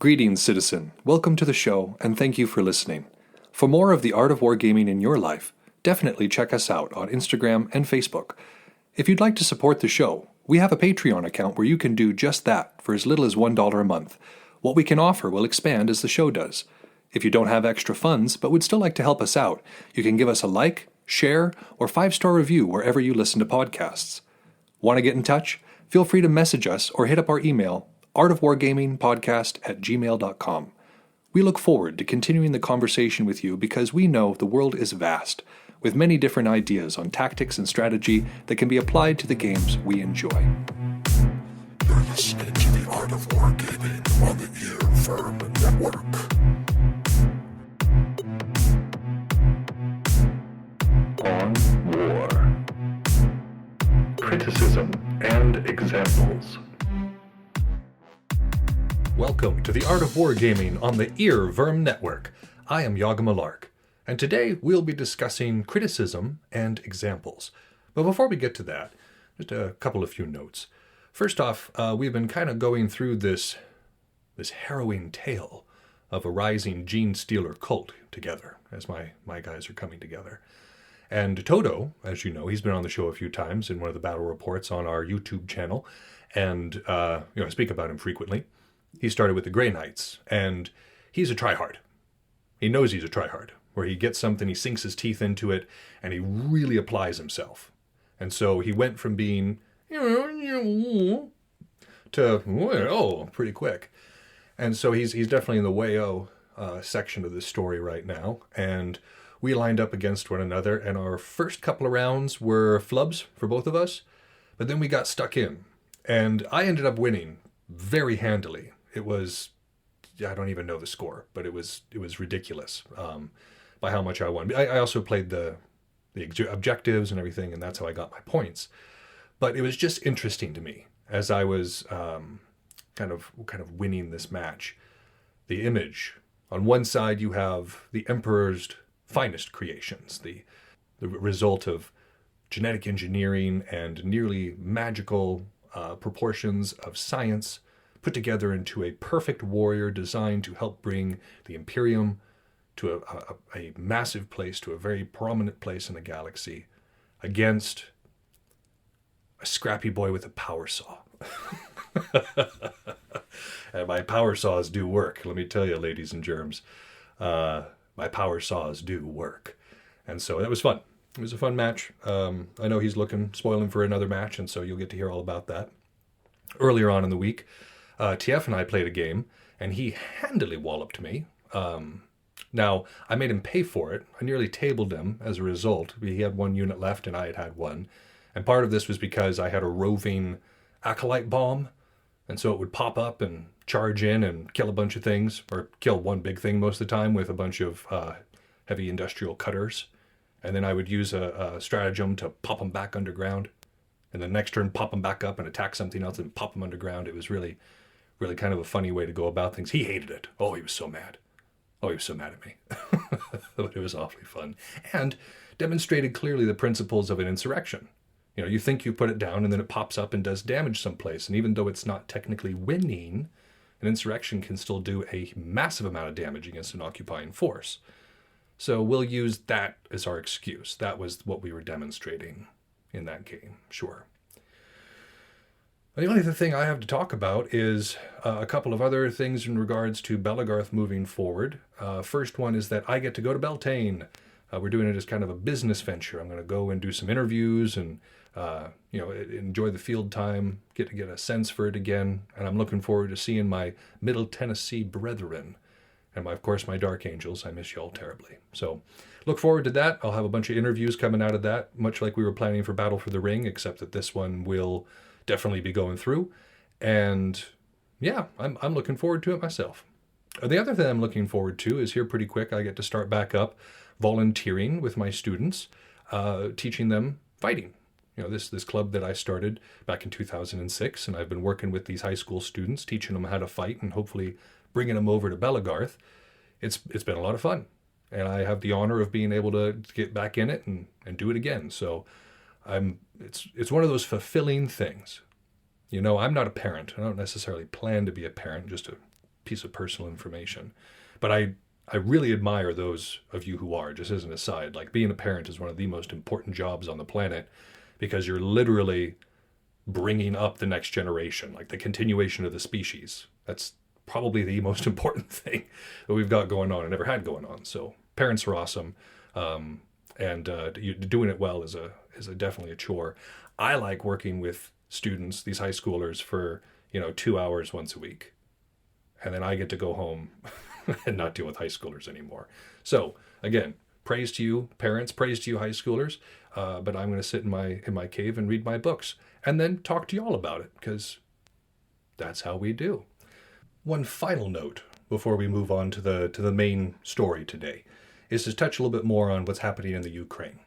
Greetings, citizen. Welcome to the show, and thank you for listening. For more of the art of wargaming in your life, definitely check us out on Instagram and Facebook. If you'd like to support the show, we have a Patreon account where you can do just that for as little as $1 a month. What we can offer will expand as the show does. If you don't have extra funds but would still like to help us out, you can give us a like, share, or 5-star review wherever you listen to podcasts. Want to get in touch? Feel free to message us or hit up our email, artofwargamingpodcast@gmail.com. We look forward to continuing the conversation with you because we know the world is vast, with many different ideas on tactics and strategy that can be applied to the games we enjoy. You're listening to the Art of Wargaming on the Earworm Network. On War. Criticism and examples. Welcome to the Art of Wargaming on the Earworm Network. I am Malark, and today we'll be discussing criticism and examples. But before we get to that, just a couple of few notes. First off, we've been kind of going through this harrowing tale of a rising gene stealer cult together, as my guys are coming together. And Toto, as you know, he's been on the show a few times in one of the battle reports on our YouTube channel, and I speak about him frequently. He started with the Grey Knights, and he's a tryhard. He knows he's a tryhard, where he gets something, he sinks his teeth into it, and he really applies himself. And so he went from being, to, pretty quick. And so he's definitely in the way-o section of this story right now, and we lined up against one another, and our first couple of rounds were flubs for both of us, but then we got stuck in, and I ended up winning very handily. It was, I don't even know the score, but it was ridiculous by how much I won. I also played the objectives and everything, and that's how I got my points. But it was just interesting to me as I was kind of winning this match. The image. On one side, you have the Emperor's finest creations, the result of genetic engineering and nearly magical proportions of science put together into a perfect warrior designed to help bring the Imperium to a massive place, to a very prominent place in the galaxy, against a scrappy boy with a power saw. And my power saws do work, let me tell you, ladies and germs. My power saws do work. And so that was fun. It was a fun match. I know he's spoiling for another match, and so you'll get to hear all about that. Earlier on in the week, TF and I played a game, and he handily walloped me. Now, I made him pay for it. I nearly tabled him as a result. He had one unit left, and I had one. And part of this was because I had a roving acolyte bomb, and so it would pop up and charge in and kill a bunch of things, or kill one big thing most of the time with a bunch of heavy industrial cutters. And then I would use a stratagem to pop them back underground. And the next turn, pop them back up and attack something else and pop them underground. It was really, really kind of a funny way to go about things. He hated it. Oh, he was so mad. Oh, he was so mad at me. But it was awfully fun. And demonstrated clearly the principles of an insurrection. You know, you think you put it down and then it pops up and does damage someplace. And even though it's not technically winning, an insurrection can still do a massive amount of damage against an occupying force. So we'll use that as our excuse. That was what we were demonstrating in that game, sure. The only other thing I have to talk about is a couple of other things in regards to Belagarth moving forward. First one is that I get to go to Beltane. We're doing it as kind of a business venture. I'm going to go and do some interviews and enjoy the field time, get to get a sense for it again. And I'm looking forward to seeing my Middle Tennessee brethren. And of course, my Dark Angels. I miss you all terribly. So look forward to that. I'll have a bunch of interviews coming out of that, much like we were planning for Battle for the Ring, except that this one will definitely be going through. And yeah, I'm looking forward to it myself. The other thing I'm looking forward to is here pretty quick. I get to start back up volunteering with my students, teaching them fighting. You know, this club that I started back in 2006, and I've been working with these high school students, teaching them how to fight and hopefully bringing them over to Belagarth. It's been a lot of fun, and I have the honor of being able to get back in it and do it again. So it's one of those fulfilling things. You know, I'm not a parent. I don't necessarily plan to be a parent, just a piece of personal information. But I really admire those of you who are, just as an aside. Like, being a parent is one of the most important jobs on the planet, because you're literally bringing up the next generation, like the continuation of the species. That's probably the most important thing that we've got going on and never had going on. So parents are awesome. And doing it well is definitely a chore. I like working with students, these high schoolers, for 2 hours once a week, and then I get to go home and not deal with high schoolers anymore. So again, praise to you parents, praise to you high schoolers. But I'm going to sit in my cave and read my books, and then talk to you all about it, because that's how we do. One final note before we move on to the main story today is to touch a little bit more on what's happening in the Ukraine.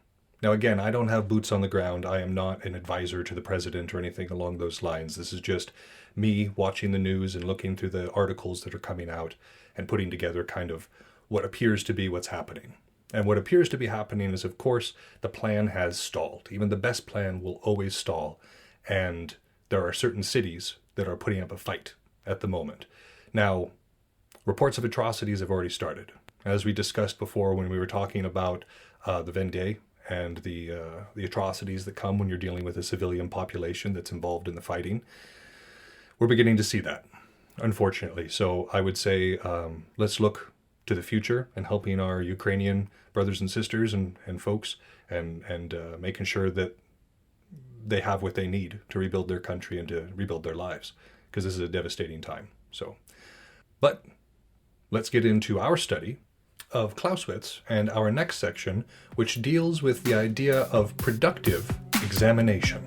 Now, again, I don't have boots on the ground. I am not an advisor to the president or anything along those lines. This is just me watching the news and looking through the articles that are coming out and putting together kind of what appears to be what's happening. And what appears to be happening is, of course, the plan has stalled. Even the best plan will always stall. And there are certain cities that are putting up a fight at the moment. Now, reports of atrocities have already started. As we discussed before when we were talking about the Vendée and the atrocities that come when you're dealing with a civilian population that's involved in the fighting, we're beginning to see that, unfortunately. So I would say let's look to the future and helping our Ukrainian brothers and sisters and folks, and making sure that they have what they need to rebuild their country and to rebuild their lives, because this is a devastating time. But let's get into our study of Clausewitz and our next section, which deals with the idea of productive examination.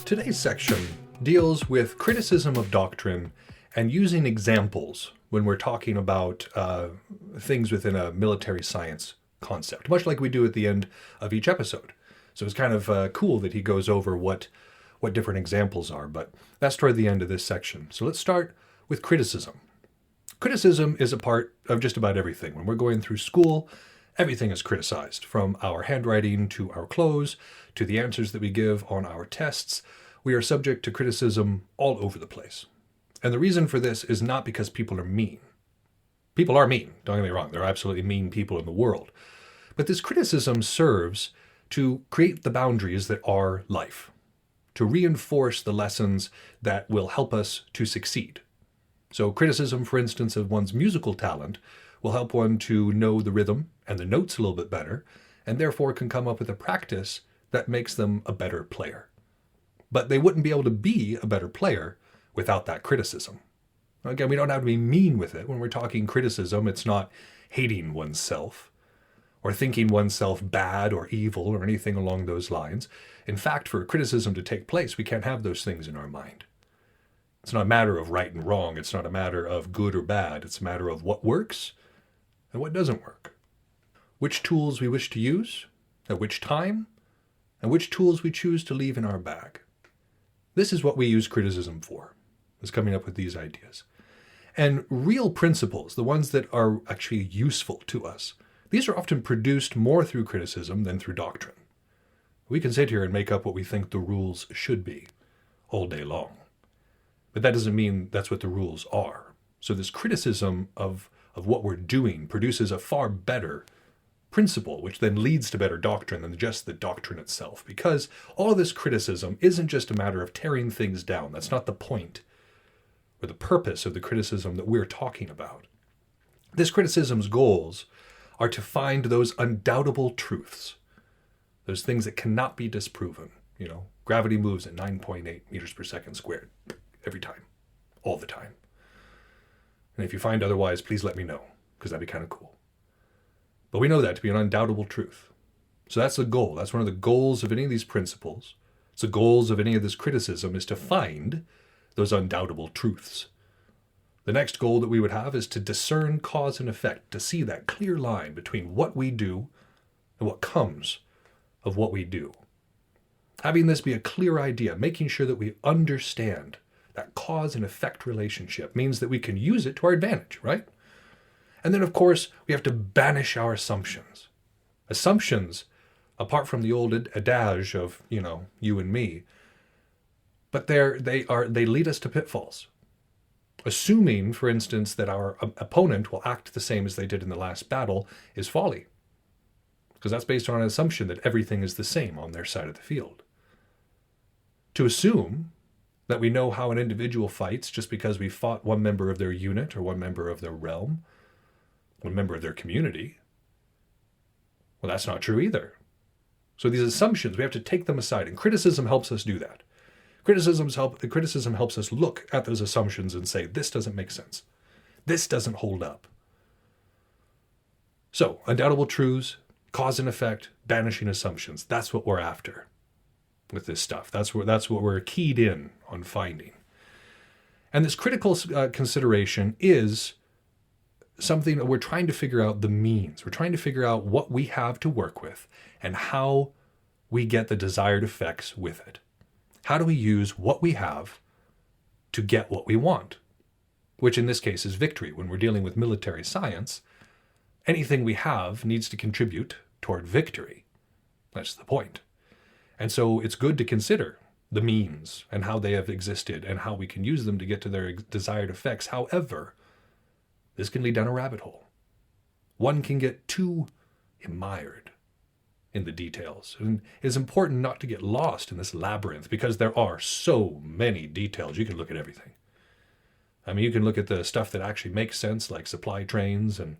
Today's section deals with criticism of doctrine and using examples when we're talking about things within a military science concept, much like we do at the end of each episode. So it's kind of cool that he goes over what different examples are, but that's toward the end of this section. So let's start with criticism. Criticism is a part of just about everything. When we're going through school, everything is criticized, from our handwriting to our clothes to the answers that we give on our tests. We are subject to criticism all over the place. And the reason for this is not because people are mean. People are mean, don't get me wrong. There are absolutely mean people in the world. But this criticism serves to create the boundaries that are life, to reinforce the lessons that will help us to succeed. So criticism, for instance, of one's musical talent will help one to know the rhythm and the notes a little bit better, and therefore can come up with a practice that makes them a better player. But they wouldn't be able to be a better player without that criticism. Again, we don't have to be mean with it. When we're talking criticism, it's not hating oneself or thinking oneself bad or evil or anything along those lines. In fact, for criticism to take place, we can't have those things in our mind. It's not a matter of right and wrong. It's not a matter of good or bad. It's a matter of what works and what doesn't work. Which tools we wish to use, at which time, and which tools we choose to leave in our bag. This is what we use criticism for, is coming up with these ideas. And real principles, the ones that are actually useful to us, these are often produced more through criticism than through doctrine. We can sit here and make up what we think the rules should be all day long. But that doesn't mean that's what the rules are. So this criticism of what we're doing produces a far better principle, which then leads to better doctrine than just the doctrine itself. Because all of this criticism isn't just a matter of tearing things down. That's not the point or the purpose of the criticism that we're talking about. This criticism's goals are to find those undoubtable truths, those things that cannot be disproven. Gravity moves at 9.8 meters per second squared every time, all the time. And if you find otherwise, please let me know, because that'd be kind of cool. But we know that to be an undoubtable truth. So that's the goal. That's one of the goals of any of these principles. It's the goals of any of this criticism, is to find those undoubtable truths. The next goal that we would have is to discern cause and effect, to see that clear line between what we do and what comes of what we do. Having this be a clear idea, making sure that we understand that cause and effect relationship, means that we can use it to our advantage, right? And then, of course, we have to banish our assumptions. Assumptions, apart from the old adage of, you and me, but they lead us to pitfalls. Assuming, for instance, that our opponent will act the same as they did in the last battle is folly, because that's based on an assumption that everything is the same on their side of the field. To assume that we know how an individual fights just because we fought one member of their unit or one member of their realm, one member of their community, well, that's not true either. So these assumptions, we have to take them aside, and criticism helps us do that. Criticism helps us look at those assumptions and say, this doesn't make sense. This doesn't hold up. So, undoubtable truths, cause and effect, banishing assumptions. That's what we're after with this stuff. That's what we're keyed in on finding. And this critical consideration is something that we're trying to figure out the means. We're trying to figure out what we have to work with and how we get the desired effects with it. How do we use what we have to get what we want? Which in this case is victory. When we're dealing with military science, anything we have needs to contribute toward victory. That's the point. And so it's good to consider the means and how they have existed and how we can use them to get to their desired effects. However, this can lead down a rabbit hole. One can get too mired in the details. And it's important not to get lost in this labyrinth because there are so many details. You can look at everything. I mean, you can look at the stuff that actually makes sense, like supply trains and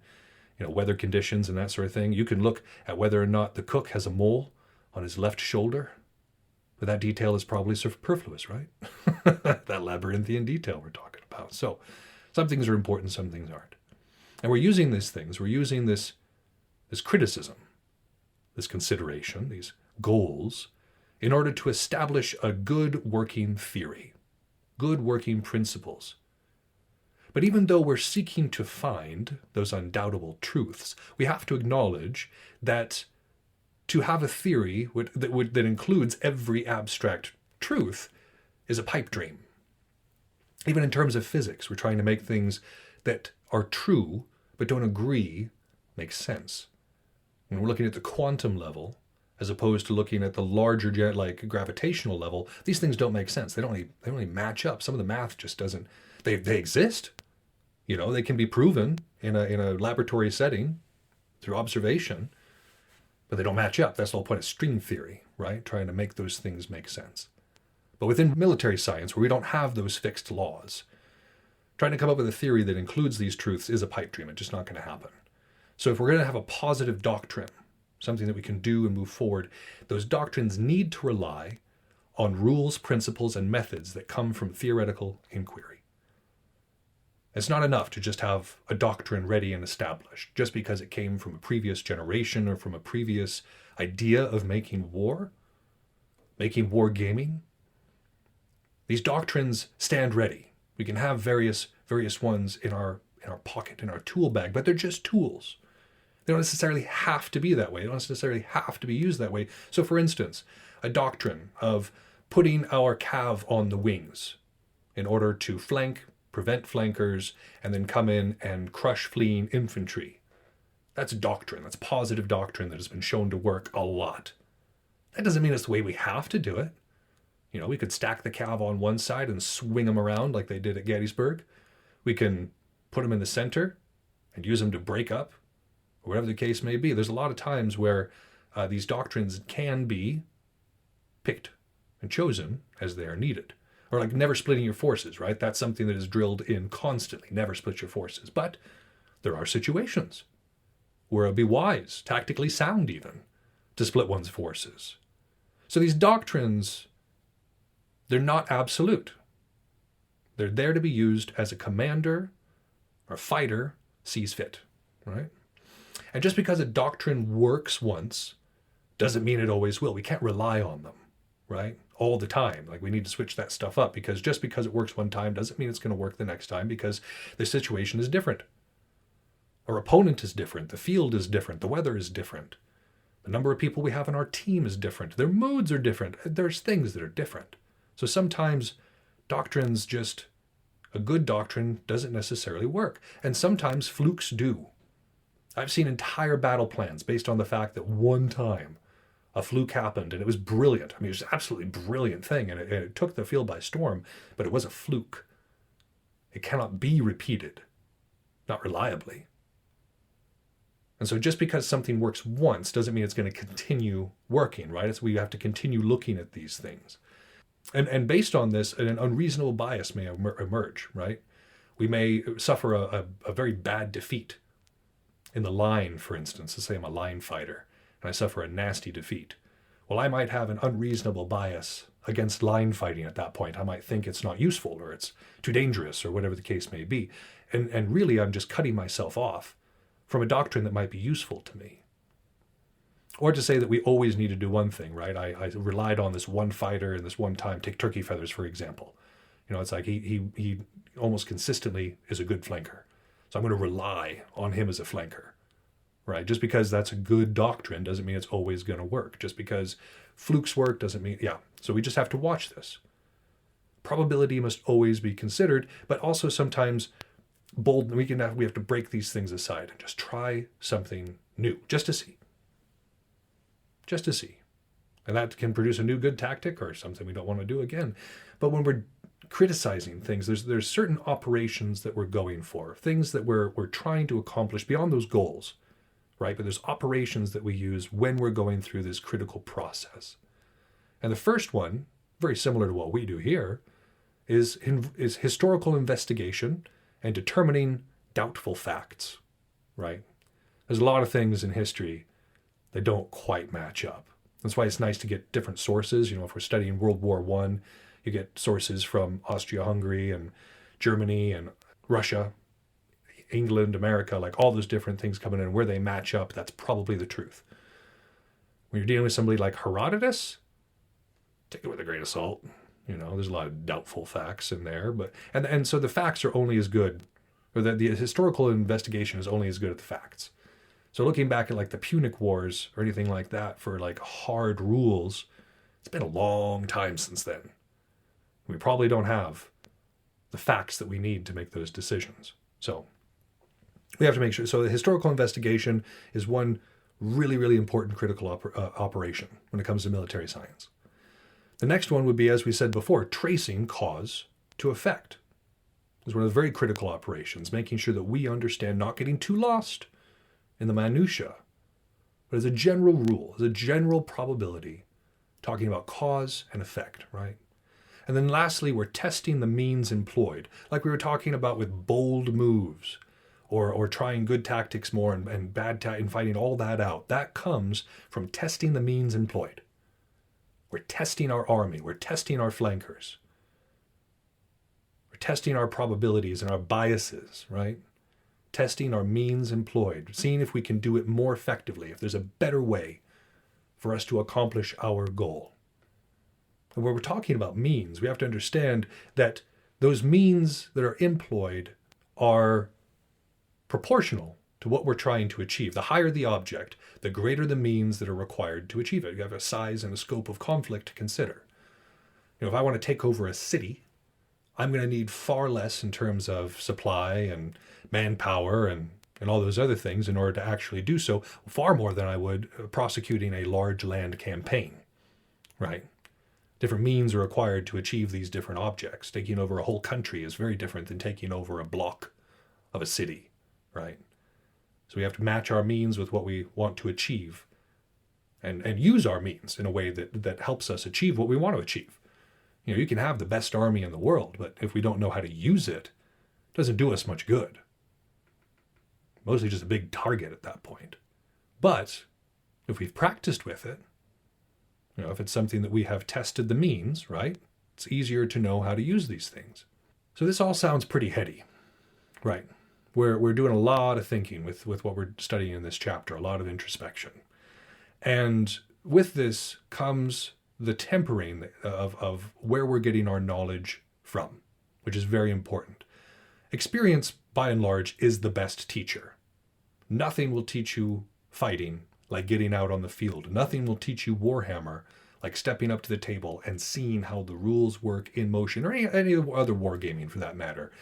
weather conditions and that sort of thing. You can look at whether or not the cook has a mole on his left shoulder. But that detail is probably superfluous, right? That labyrinthian detail we're talking about. So some things are important, some things aren't. And we're using these things, we're using this criticism, this consideration, these goals, in order to establish a good working theory, good working principles. But even though we're seeking to find those undoubtable truths, we have to acknowledge that to have a theory that includes every abstract truth is a pipe dream. Even in terms of physics, we're trying to make things that are true but don't agree make sense. When we're looking at the quantum level, as opposed to looking at the larger like gravitational level, these things don't make sense. They don't really match up. Some of the math just doesn't. They exist. They can be proven in a laboratory setting through observation, but they don't match up. That's the whole point of string theory, right? Trying to make those things make sense. But within military science, where we don't have those fixed laws, trying to come up with a theory that includes these truths is a pipe dream. It's just not going to happen. So if we're going to have a positive doctrine, something that we can do and move forward, those doctrines need to rely on rules, principles, and methods that come from theoretical inquiry. It's not enough to just have a doctrine ready and established, just because it came from a previous generation or from a previous idea of making war gaming. These doctrines stand ready. We can have various ones in our pocket, in our tool bag, but they're just tools. They don't necessarily have to be that way. They don't necessarily have to be used that way. So for instance, a doctrine of putting our cav on the wings in order to prevent flankers, and then come in and crush fleeing infantry. That's doctrine. That's positive doctrine that has been shown to work a lot. That doesn't mean it's the way we have to do it. We could stack the cav on one side and swing them around like they did at Gettysburg. We can put them in the center and use them to break up, or whatever the case may be. There's a lot of times where these doctrines can be picked and chosen as they are needed. Or like never splitting your forces, right? That's something that is drilled in constantly. Never split your forces. But there are situations where it would be wise, tactically sound even, to split one's forces. So these doctrines, they're not absolute. They're there to be used as a commander or fighter sees fit, right? And just because a doctrine works once doesn't mean it always will. We can't rely on them, right? All the time. Like we need to switch that stuff up because just because it works one time doesn't mean it's going to work the next time because the situation is different. Our opponent is different. The field is different. The weather is different. The number of people we have on our team is different. Their moods are different. There's things that are different. So sometimes a good doctrine doesn't necessarily work. And sometimes flukes do. I've seen entire battle plans based on the fact that one time a fluke happened and it was brilliant. I mean, it was an absolutely brilliant thing, and it took the field by storm, but it was a fluke. It cannot be repeated, not reliably. And so just because something works once doesn't mean it's going to continue working, right? So we have to continue looking at these things. And based on this, an unreasonable bias may emerge, right? We may suffer a very bad defeat. In the line, for instance, let's say I'm a line fighter, and I suffer a nasty defeat. Well, I might have an unreasonable bias against line fighting at that point. I might think it's not useful, or it's too dangerous, or whatever the case may be. And really, I'm just cutting myself off from a doctrine that might be useful to me. Or to say that we always need to do one thing, right? I relied on this one fighter and this one time. Take turkey feathers, for example. You know, it's like he almost consistently is a good flanker. So I'm going to rely on him as a flanker, right? Just because that's a good doctrine doesn't mean it's always going to work. Just because flukes work doesn't mean, yeah. So we just have to watch this. Probability must always be considered, but also sometimes bold. We have to break these things aside and just try something new, just to see. Just to see. And that can produce a new good tactic or something we don't want to do again. But when we're criticizing things, there's certain operations that we're going for, things that we're trying to accomplish beyond those goals, right? But there's operations that we use when we're going through this critical process. And the first one, very similar to what we do here, is historical investigation and determining doubtful facts, right? There's a lot of things in history that don't quite match up. That's why it's nice to get different sources. You know, if we're studying World War I, you get sources from Austria-Hungary and Germany and Russia, England, America, like all those different things coming in. Where they match up, that's probably the truth. When you're dealing with somebody like Herodotus, take it with a grain of salt. You know, there's a lot of doubtful facts in there. And so the facts are only as good, or the historical investigation is only as good as the facts. So looking back at like the Punic Wars or anything like that for like hard rules, it's been a long time since then. We probably don't have the facts that we need to make those decisions. So we have to make sure. So the historical investigation is one really, really important critical operation when it comes to military science. The next one would be, as we said before, tracing cause to effect. It's one of the very critical operations, making sure that we understand, not getting too lost in the minutiae, but as a general rule, as a general probability, talking about cause and effect, right? And then lastly, we're testing the means employed, like we were talking about with bold moves, or trying good tactics more and bad and fighting all that out. That comes from testing the means employed. We're testing our army. We're testing our flankers. We're testing our probabilities and our biases, right? Testing our means employed, seeing if we can do it more effectively, if there's a better way for us to accomplish our goal. And when we're talking about means, we have to understand that those means that are employed are proportional to what we're trying to achieve. The higher the object, the greater the means that are required to achieve it. You have a size and a scope of conflict to consider. You know, if I want to take over a city, I'm going to need far less in terms of supply and manpower and all those other things in order to actually do so, far more than I would prosecuting a large land campaign, right? Different means are required to achieve these different objects. Taking over a whole country is very different than taking over a block of a city, right? So we have to match our means with what we want to achieve and use our means in a way that helps us achieve what we want to achieve. You know, you can have the best army in the world, but if we don't know how to use it, it doesn't do us much good. Mostly just a big target at that point. But if we've practiced with it, you know, if it's something that we have tested the means, right, it's easier to know how to use these things. So this all sounds pretty heady, right? We're doing a lot of thinking with what we're studying in this chapter, a lot of introspection. And with this comes the tempering of where we're getting our knowledge from, which is very important. Experience, by and large, is the best teacher. Nothing will teach you fighting like getting out on the field. Nothing will teach you Warhammer like stepping up to the table and seeing how the rules work in motion, or any other wargaming for that matter.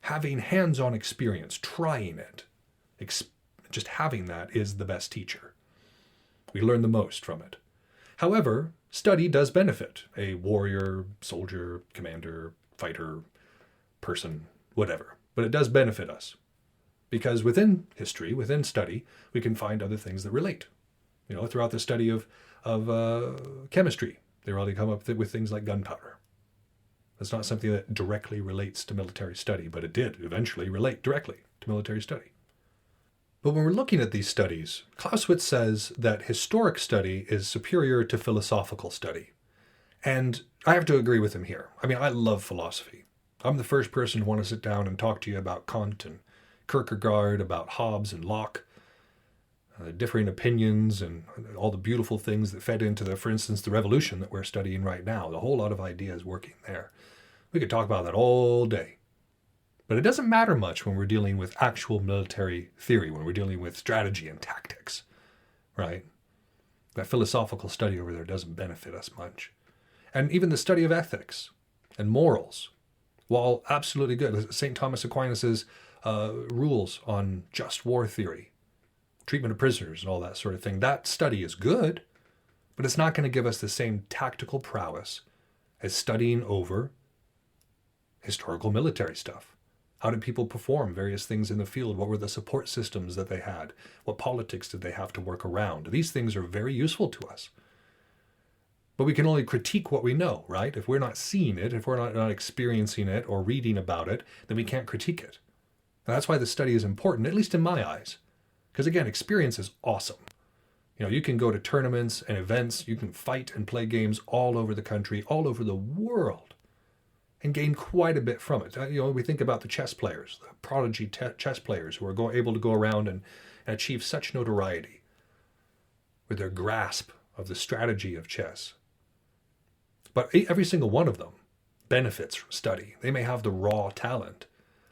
Having hands-on experience, trying it, just having that is the best teacher. We learn the most from it. However, study does benefit a warrior, soldier, commander, fighter, person, whatever. But it does benefit us. Because within history, within study, we can find other things that relate. Throughout the study of chemistry, they really come up with things like gunpowder. That's not something that directly relates to military study, but it did eventually relate directly to military study. But when we're looking at these studies, Clausewitz says that historic study is superior to philosophical study. And I have to agree with him here. I mean, I love philosophy. I'm the first person to want to sit down and talk to you about Kant and Kierkegaard, about Hobbes and Locke, differing opinions and all the beautiful things that fed into for instance, the revolution that we're studying right now. A whole lot of ideas working there. We could talk about that all day. But it doesn't matter much when we're dealing with actual military theory, when we're dealing with strategy and tactics, right? That philosophical study over there doesn't benefit us much. And even the study of ethics and morals, while absolutely good, St. Thomas Aquinas's rules on just war theory, treatment of prisoners and all that sort of thing, that study is good, but it's not going to give us the same tactical prowess as studying over historical military stuff. How did people perform various things in the field? What were the support systems that they had? What politics did they have to work around? These things are very useful to us. But we can only critique what we know, right? If we're not seeing it, if we're not experiencing it or reading about it, then we can't critique it. And that's why the study is important, at least in my eyes. Because again, experience is awesome. You can go to tournaments and events, you can fight and play games all over the country, all over the world, and gain quite a bit from it. We think about the chess players, the prodigy chess players who are able to go around and achieve such notoriety with their grasp of the strategy of chess. But every single one of them benefits from study. They may have the raw talent,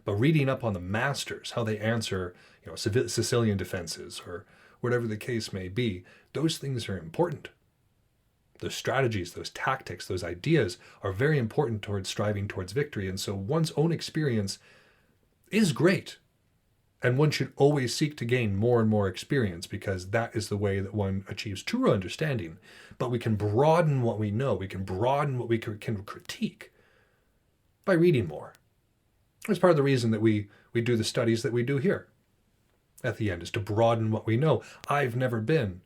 but reading up on the masters, how they answer, Sicilian defenses or whatever the case may be, those things are important. Those strategies, those tactics, those ideas are very important towards striving towards victory. And so one's own experience is great. And one should always seek to gain more and more experience because that is the way that one achieves true understanding. But we can broaden what we know. We can broaden what we can critique by reading more. That's part of the reason that we do the studies that we do here at the end, is to broaden what we know. I've never been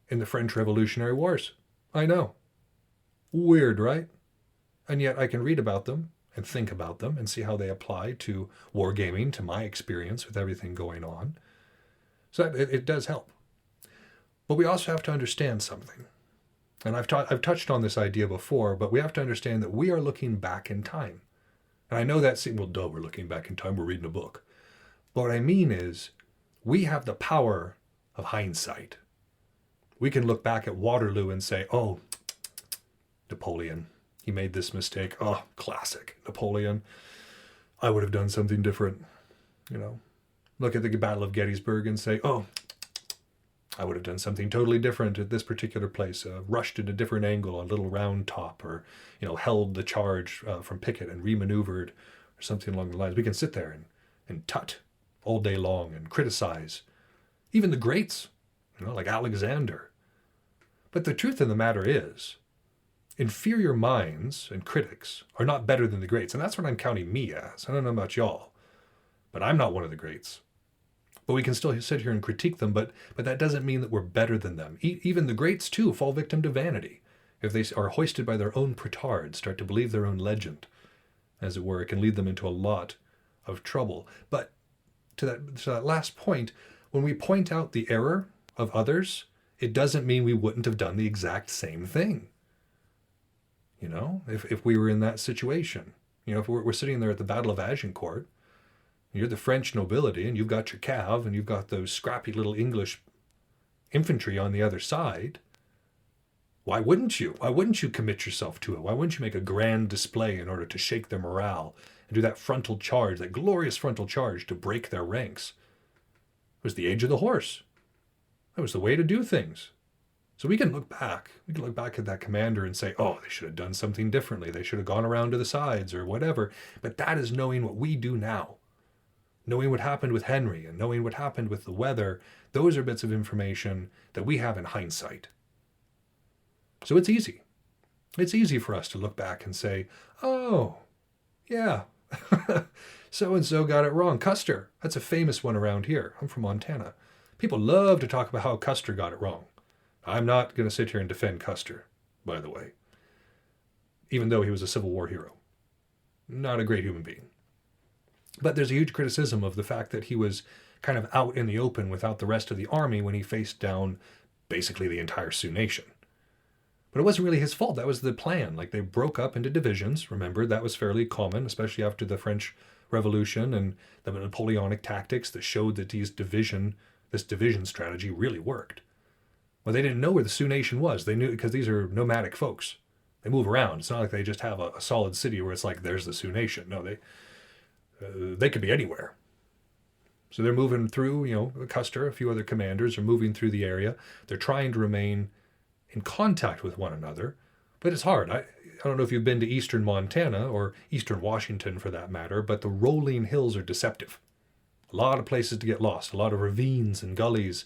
in the French Revolutionary Wars. I know. Weird, right? And yet I can read about them and think about them and see how they apply to wargaming, to my experience with everything going on. So it does help. But we also have to understand something. And I've touched on this idea before, but we have to understand that we are looking back in time. And I know that seems, well, duh, we're looking back in time, we're reading a book. But what I mean is, we have the power of hindsight. We can look back at Waterloo and say, oh, Napoleon, he made this mistake. Oh, classic Napoleon. I would have done something different. Look at the Battle of Gettysburg and say, oh, I would have done something totally different at this particular place, rushed at a different angle on Little Round Top, or, held the charge from Pickett and remaneuvered, or something along the lines. We can sit there and tut all day long and criticize even the greats, like Alexander. But the truth of the matter is, inferior minds and critics are not better than the greats. And that's what I'm counting me as. I don't know about y'all, but I'm not one of the greats. But we can still sit here and critique them, but that doesn't mean that we're better than them. Even the greats, too, fall victim to vanity. If they are hoisted by their own petard, start to believe their own legend, as it were, it can lead them into a lot of trouble. But to that last point, when we point out the error of others, it doesn't mean we wouldn't have done the exact same thing. If we were in that situation, if we're sitting there at the Battle of Agincourt, you're the French nobility and you've got your cav and you've got those scrappy little English infantry on the other side, why wouldn't you? Why wouldn't you commit yourself to it? Why wouldn't you make a grand display in order to shake their morale and do that frontal charge, that glorious frontal charge to break their ranks? It was the age of the horse. That was the way to do things. So we can look back. We can look back at that commander and say, oh, they should have done something differently. They should have gone around to the sides or whatever. But that is knowing what we do now. knowing what happened with Henry and knowing what happened with the weather, those are bits of information that we have in hindsight. So it's easy. It's easy for us to look back and say, oh, yeah, so-and-so got it wrong. Custer, that's a famous one around here. I'm from Montana. People love to talk about how Custer got it wrong. I'm not going to sit here and defend Custer, by the way, even though he was a Civil War hero. Not a great human being. But there's a huge criticism of the fact that he was kind of out in the open without the rest of the army when he faced down basically the entire Sioux Nation. But it wasn't really his fault. That was the plan. Like, they broke up into divisions. Remember, that was fairly common, especially after the French Revolution and the Napoleonic tactics that showed that this division strategy really worked. Well, they didn't know where the Sioux Nation was. They knew because these are nomadic folks. They move around. It's not like they just have a solid city where it's like, there's the Sioux Nation. No, they could be anywhere. So they're moving through, Custer, a few other commanders are moving through the area. They're trying to remain in contact with one another, but it's hard. I don't know if you've been to eastern Montana or eastern Washington for that matter, but the rolling hills are deceptive. A lot of places to get lost, a lot of ravines and gullies.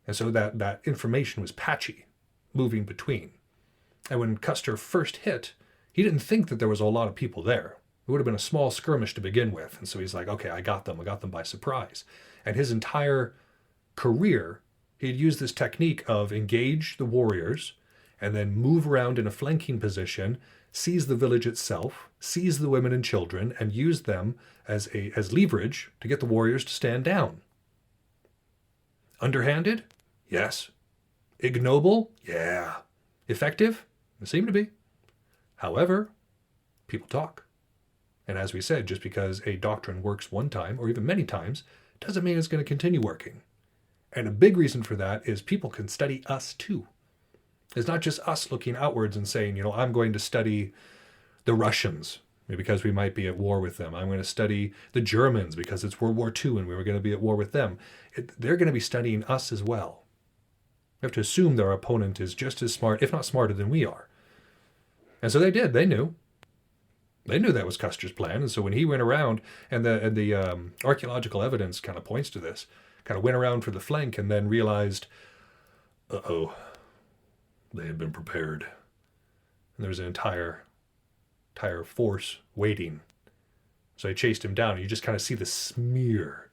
And so that information was patchy, moving between. And when Custer first hit, he didn't think that there was a lot of people there. It would have been a small skirmish to begin with. And so he's like, okay, I got them by surprise. And his entire career, he'd used this technique of engage the warriors and then move around in a flanking position, seize the village itself, seize the women and children, and use them as leverage to get the warriors to stand down. Underhanded? Yes. Ignoble? Yeah. Effective? It seemed to be. However, people talk. And as we said, just because a doctrine works one time, or even many times, doesn't mean it's going to continue working. And a big reason for that is people can study us too. It's not just us looking outwards and saying, I'm going to study the Russians because we might be at war with them. I'm going to study the Germans because it's World War II and we were going to be at war with them. They're going to be studying us as well. We have to assume their opponent is just as smart, if not smarter than we are. And so they did. They knew. They knew that was Custer's plan. And so when he went around, and the archaeological evidence kind of points to this, kind of went around for the flank and then realized, uh-oh, they had been prepared. And there was an entire force waiting. So they chased him down, and you just kind of see the smear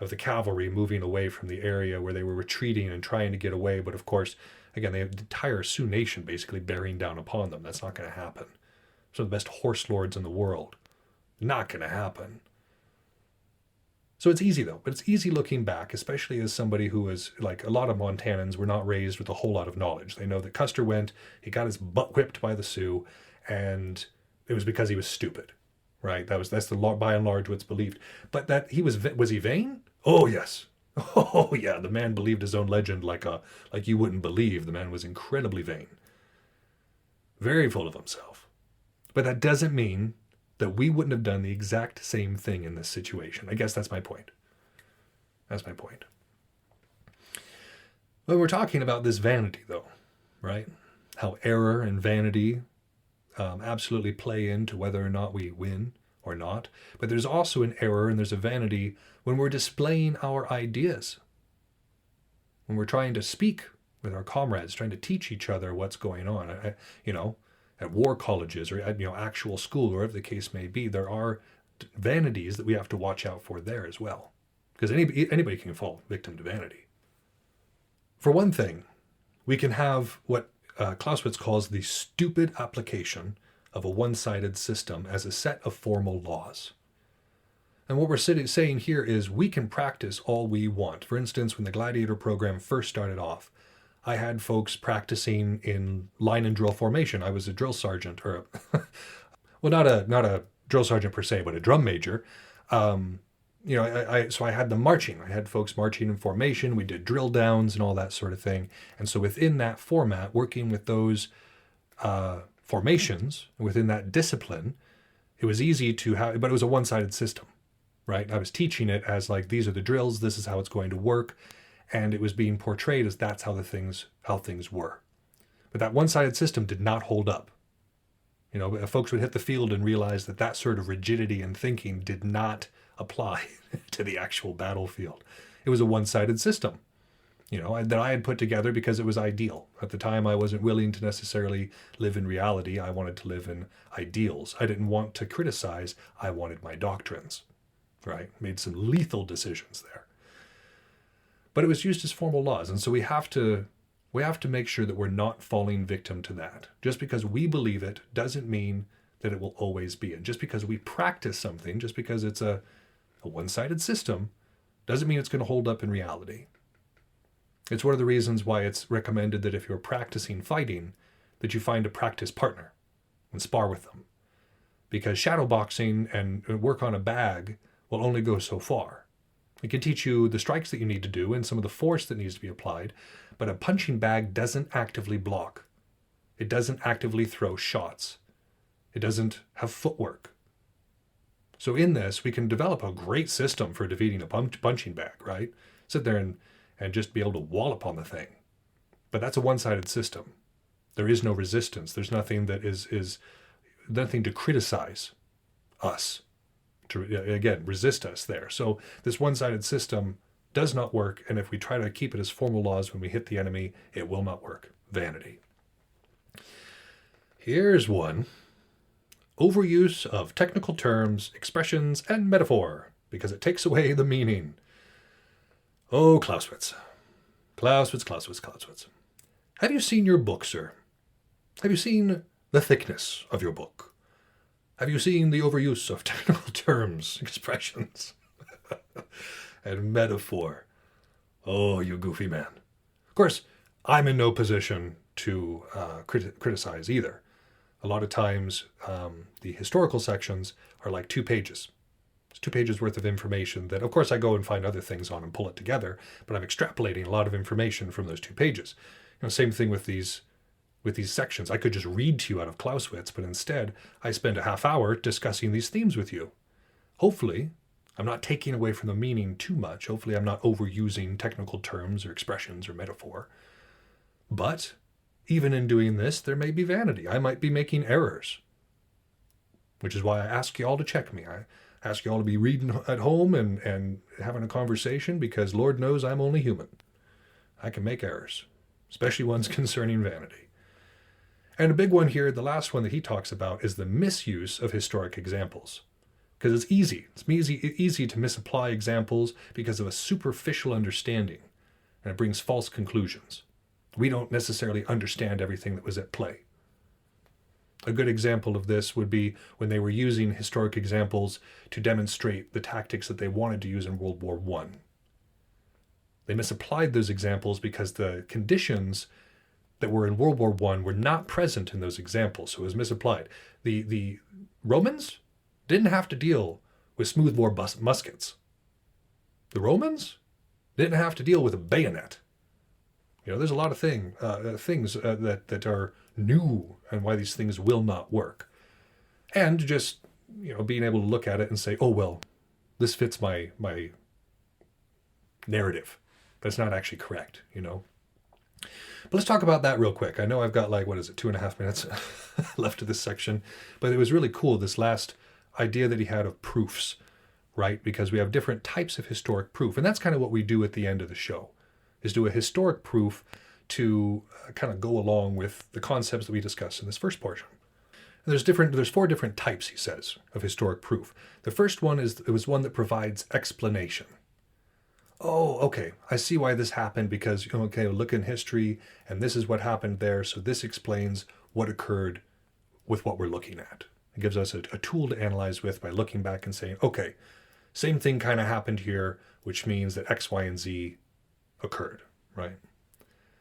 of the cavalry moving away from the area where they were retreating and trying to get away. But of course, again, they have the entire Sioux Nation basically bearing down upon them. That's not going to happen. Some of the best horse lords in the world. Not going to happen. So it's easy though, but it's easy looking back, especially as somebody who is, like a lot of Montanans were not raised with a whole lot of knowledge. They know that Custer went, he got his butt whipped by the Sioux, and it was because he was stupid, right? That's by and large what's believed. But that he was he vain? Oh yes. Oh yeah, the man believed his own legend like you wouldn't believe. The man was incredibly vain. Very full of himself. But that doesn't mean that we wouldn't have done the exact same thing in this situation. I guess that's my point. That's my point. When we're talking about this vanity, though, right? How error and vanity absolutely play into whether or not we win or not. But there's also an error and there's a vanity when we're displaying our ideas. When we're trying to speak with our comrades, trying to teach each other what's going on. At war colleges or at actual school, or whatever the case may be, there are vanities that we have to watch out for there as well. Because anybody can fall victim to vanity. For one thing, we can have what Clausewitz calls the stupid application of a one-sided system as a set of formal laws. And what we're saying here is we can practice all we want. For instance, when the Gladiator program first started off, I had folks practicing in line and drill formation. I was a drill sergeant, or not a drill sergeant per se, but a drum major. So I had them marching. I had folks marching in formation. We did drill downs and all that sort of thing. And so within that format, working with those formations, within that discipline, it was easy to have, but it was a one-sided system, right? I was teaching it as like, these are the drills, this is how it's going to work. And it was being portrayed as that's how things were. But that one-sided system did not hold up. Folks would hit the field and realize that sort of rigidity in thinking did not apply to the actual battlefield. It was a one-sided system, that I had put together because it was ideal. At the time, I wasn't willing to necessarily live in reality. I wanted to live in ideals. I didn't want to criticize. I wanted my doctrines, right? Made some lethal decisions there. But it was used as formal laws. And so we have to make sure that we're not falling victim to that. Just because we believe it doesn't mean that it will always be. And just because we practice something, just because it's a one-sided system, doesn't mean it's going to hold up in reality. It's one of the reasons why it's recommended that if you're practicing fighting, that you find a practice partner and spar with them. Because shadowboxing and work on a bag will only go so far. It can teach you the strikes that you need to do and some of the force that needs to be applied, but a punching bag doesn't actively block. It doesn't actively throw shots. It doesn't have footwork. So in this, we can develop a great system for defeating a punching bag, right? Sit there and just be able to wallop on the thing. But that's a one-sided system. There is no resistance. There's nothing that is nothing to criticize us, to, again, resist us there. So this one-sided system does not work, and if we try to keep it as formal laws when we hit the enemy, it will not work. Vanity. Here's one. Overuse of technical terms, expressions, and metaphor, because it takes away the meaning. Oh, Clausewitz. Clausewitz. Have you seen your book, sir? Have you seen the thickness of your book? Have you seen the overuse of technical terms, expressions, and metaphor? Oh, you goofy man. Of course, I'm in no position to criticize either. A lot of times, the historical sections are like 2 pages. It's 2 pages worth of information that, of course, I go and find other things on and pull it together, but I'm extrapolating a lot of information from those 2 pages. Same thing with these sections. I could just read to you out of Clausewitz, but instead, I spend a half hour discussing these themes with you. Hopefully, I'm not taking away from the meaning too much. Hopefully, I'm not overusing technical terms or expressions or metaphor. But even in doing this, there may be vanity. I might be making errors, which is why I ask you all to check me. I ask you all to be reading at home and having a conversation, because Lord knows I'm only human. I can make errors, especially ones concerning vanity. And a big one here, the last one that he talks about, is the misuse of historic examples. Because it's easy. It's easy to misapply examples because of a superficial understanding, and it brings false conclusions. We don't necessarily understand everything that was at play. A good example of this would be when they were using historic examples to demonstrate the tactics that they wanted to use in World War I. They misapplied those examples because the conditions that were in World War I were not present in those examples, so it was misapplied. The Romans didn't have to deal with smoothbore muskets. The Romans didn't have to deal with a bayonet. There's a lot of things that are new and why these things will not work. And just, being able to look at it and say, oh, well, this fits my narrative. That's not actually correct, But let's talk about that real quick. I know I've got 2.5 minutes left of this section, but it was really cool, this last idea that he had of proofs, right? Because we have different types of historic proof. And that's kind of what we do at the end of the show, is do a historic proof to kind of go along with the concepts that we discussed in this first portion. And there's 4 different types, he says, of historic proof. The first one was one that provides explanation. Oh, okay, I see why this happened because, look in history and this is what happened there. So this explains what occurred with what we're looking at. It gives us a tool to analyze with by looking back and saying, okay, same thing kind of happened here, which means that X, Y, and Z occurred, right?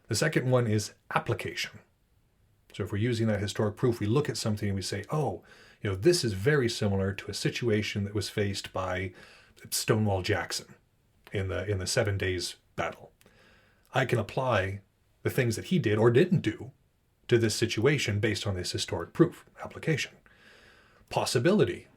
The second one is application. So if we're using that historic proof, we look at something and we say, oh, this is very similar to a situation that was faced by Stonewall Jackson in the 7 Days battle. I can apply the things that he did or didn't do to this situation based on this historic proof application. Possibility.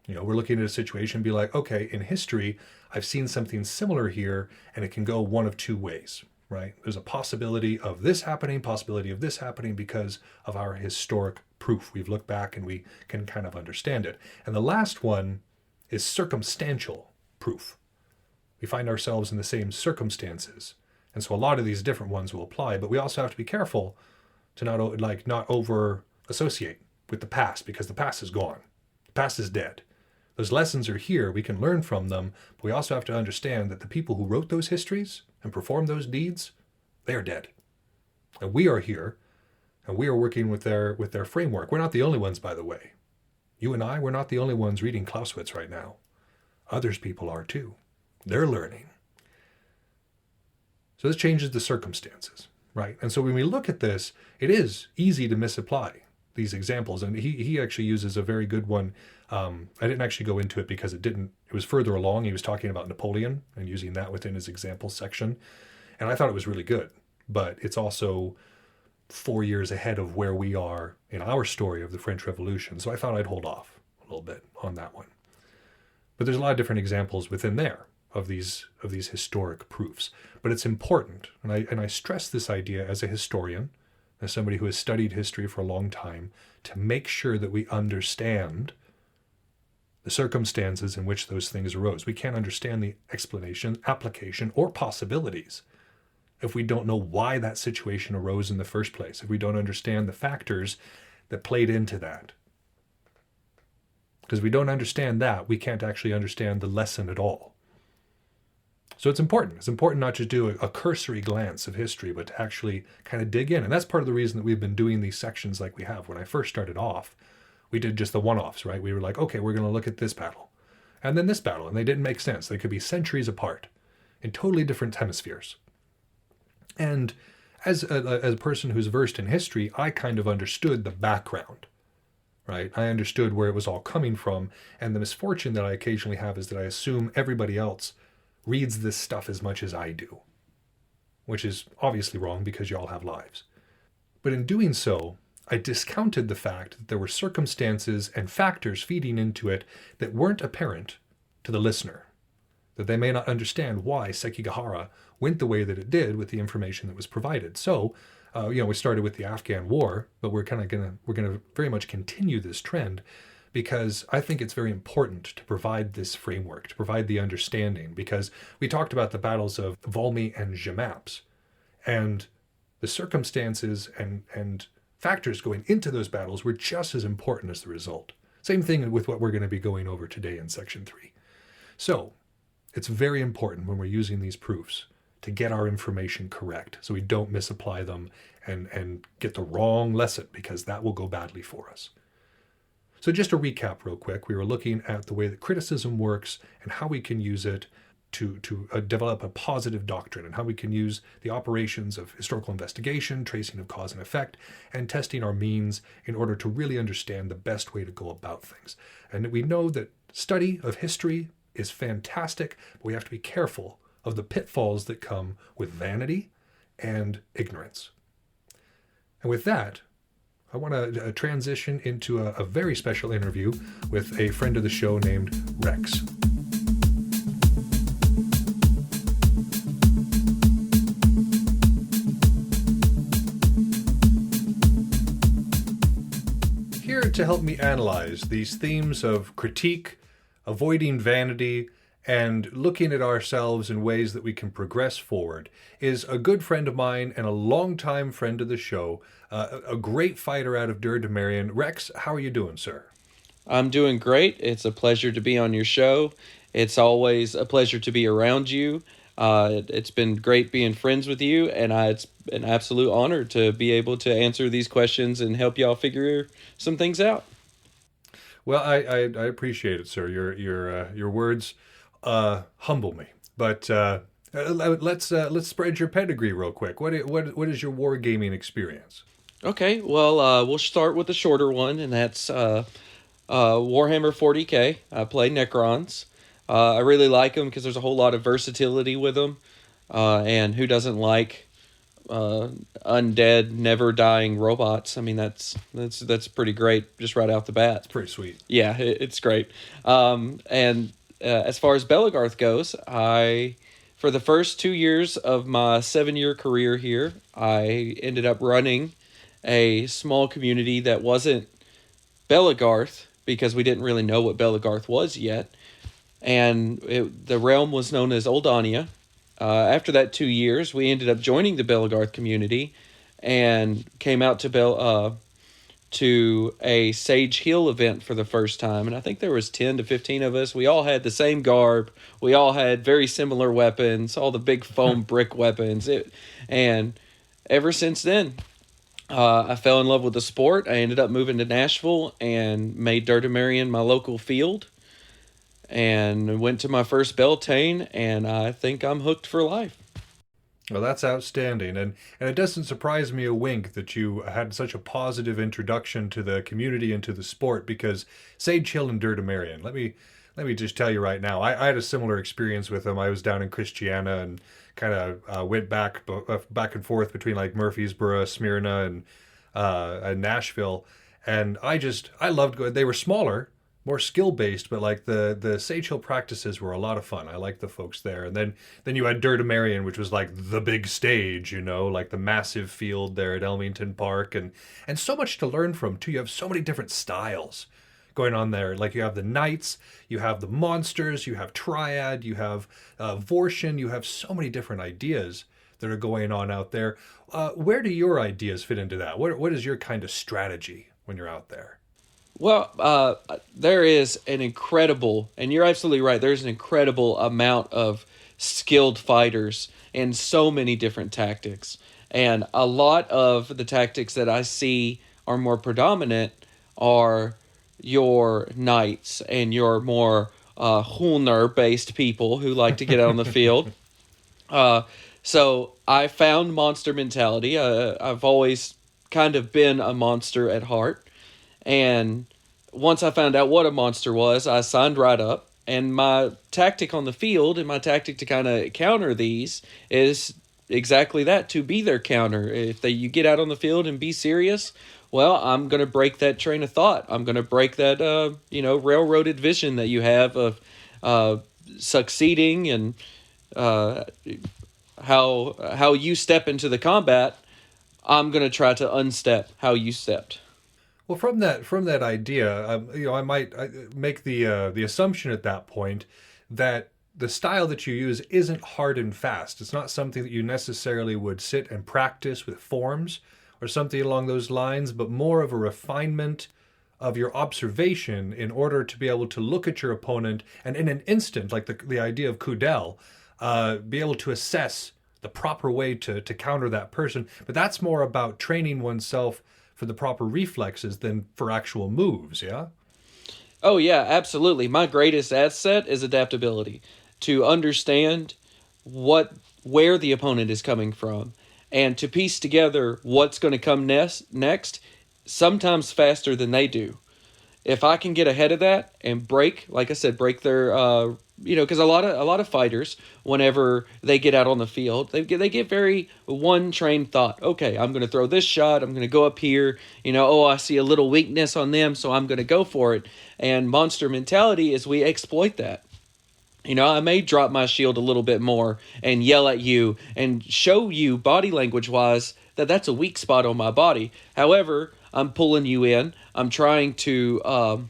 We're looking at a situation and be like, okay, in history, I've seen something similar here, and it can go one of 2 ways, right? There's a possibility of this happening, possibility of this happening because of our historic proof. We've looked back and we can kind of understand it. And the last one is circumstantial proof. We find ourselves in the same circumstances. And so a lot of these different ones will apply, but we also have to be careful to not over associate with the past, because the past is gone. The past is dead. Those lessons are here. We can learn from them, but we also have to understand that the people who wrote those histories and performed those deeds, they are dead. And we are here, and we are working with their framework. We're not the only ones, by the way. You and I, we're not the only ones reading Clausewitz right now. Others people are too. They're learning. So this changes the circumstances, right? And so when we look at this, it is easy to misapply these examples. And he actually uses a very good one. I didn't actually go into it because it was further along. He was talking about Napoleon and using that within his example section. And I thought it was really good, but it's also 4 years ahead of where we are in our story of the French Revolution. So I thought I'd hold off a little bit on that one. But there's a lot of different examples within there of these historic proofs. But it's important, and I stress this idea as a historian, as somebody who has studied history for a long time, to make sure that we understand the circumstances in which those things arose. We can't understand the explanation, application, or possibilities if we don't know why that situation arose in the first place, if we don't understand the factors that played into that. Because if we don't understand that, we can't actually understand the lesson at all. So it's important. It's important not to do a cursory glance of history, but to actually kind of dig in. And that's part of the reason that we've been doing these sections like we have. When I first started off, we did just the one-offs, right? We were like, okay, we're going to look at this battle and then this battle. And they didn't make sense. They could be centuries apart in totally different hemispheres. And as a person who's versed in history, I kind of understood the background, right? I understood where it was all coming from. And the misfortune that I occasionally have is that I assume everybody else reads this stuff as much as I do, which is obviously wrong because you all have lives. But in doing so, I discounted the fact that there were circumstances and factors feeding into it that weren't apparent to the listener, that they may not understand why Sekigahara went the way that it did with the information that was provided. So, we started with the Afghan War, but we're gonna very much continue this trend, because I think it's very important to provide this framework, to provide the understanding, because we talked about the battles of Valmy and Jemappes, and the circumstances and factors going into those battles were just as important as the result. Same thing with what we're going to be going over today in Section 3. So it's very important when we're using these proofs to get our information correct so we don't misapply them and get the wrong lesson, because that will go badly for us. So just to recap real quick, we were looking at the way that criticism works and how we can use it to develop a positive doctrine, and how we can use the operations of historical investigation, tracing of cause and effect, and testing our means in order to really understand the best way to go about things. And we know that study of history is fantastic, but we have to be careful of the pitfalls that come with vanity and ignorance. And with that, I want to transition into a very special interview with a friend of the show named Reks. Here to help me analyze these themes of critique, avoiding vanity, and looking at ourselves in ways that we can progress forward is a good friend of mine and a longtime friend of the show, a great fighter out of Dur de Marion. Reks, how are you doing, sir? I'm doing great. It's a pleasure to be on your show. It's always a pleasure to be around you. It's been great being friends with you, and it's an absolute honor to be able to answer these questions and help y'all figure some things out. Well, I appreciate it, sir. Your words humble me. But let's spread your pedigree real quick. What is your wargaming experience? Okay, well, we'll start with the shorter one, and that's Warhammer 40K. I play Necrons. I really like them because there's a whole lot of versatility with them. And who doesn't like undead, never dying robots? I mean, that's pretty great just right out the bat. It's pretty sweet. Yeah, it's great. And as far as Belagarth goes, for the first 2 years of my 7-year career here, I ended up running a small community that wasn't Belagarth, because we didn't really know what Belagarth was yet. and the realm was known as Oldania. After that 2 years, we ended up joining the Belgarth community and came out to a Sage Hill event for the first time. And I think there was 10 to 15 of us. We all had the same garb. We all had very similar weapons, all the big foam brick weapons. And ever since then, I fell in love with the sport. I ended up moving to Nashville and made Dirtamarian my local field. And went to my first Beltane, and I think I'm hooked for life. Well, that's outstanding, and it doesn't surprise me a wink that you had such a positive introduction to the community and to the sport, because Sage Hill and Dirtamarian, let me just tell you right now, I had a similar experience with them. I was down in Christiana and kind of went back and forth between like Murfreesboro, Smyrna, and Nashville, and I loved going. They were smaller, more skill-based, but like the Sage Hill practices were a lot of fun. I liked the folks there. And then you had Dirtamarian, which was like the big stage, like the massive field there at Elmington Park, and so much to learn from too. You have so many different styles going on there. Like you have the knights, you have the monsters, you have triad, you have Vorshin, you have so many different ideas that are going on out there. Where do your ideas fit into that? What is your kind of strategy when you're out there? Well, there is an incredible, and you're absolutely right, there's an incredible amount of skilled fighters in so many different tactics. And a lot of the tactics that I see are more predominant are your knights and your more Hulner-based people who like to get out on the field. So I found monster mentality. I've always kind of been a monster at heart. And once I found out what a monster was, I signed right up. And my tactic on the field and my tactic to kind of counter these is exactly that, to be their counter. If you get out on the field and be serious, well, I'm going to break that train of thought. I'm going to break that, railroaded vision that you have of succeeding and how you step into the combat. I'm going to try to unstep how you stepped. Well, from that idea, I might make the assumption at that point that the style that you use isn't hard and fast. It's not something that you necessarily would sit and practice with forms or something along those lines, but more of a refinement of your observation in order to be able to look at your opponent and in an instant, like the idea of Kudel, be able to assess the proper way to counter that person. But that's more about training oneself for the proper reflexes than for actual moves, yeah? Oh, yeah, absolutely. My greatest asset is adaptability. To understand where the opponent is coming from and to piece together what's going to come next, sometimes faster than they do. If I can get ahead of that and break their, because a lot of fighters, whenever they get out on the field, they get very one train thought. Okay, I'm going to throw this shot. I'm going to go up here. I see a little weakness on them, so I'm going to go for it. And monster mentality is we exploit that. I may drop my shield a little bit more and yell at you and show you body language wise that that's a weak spot on my body. However, I'm pulling you in. I'm trying to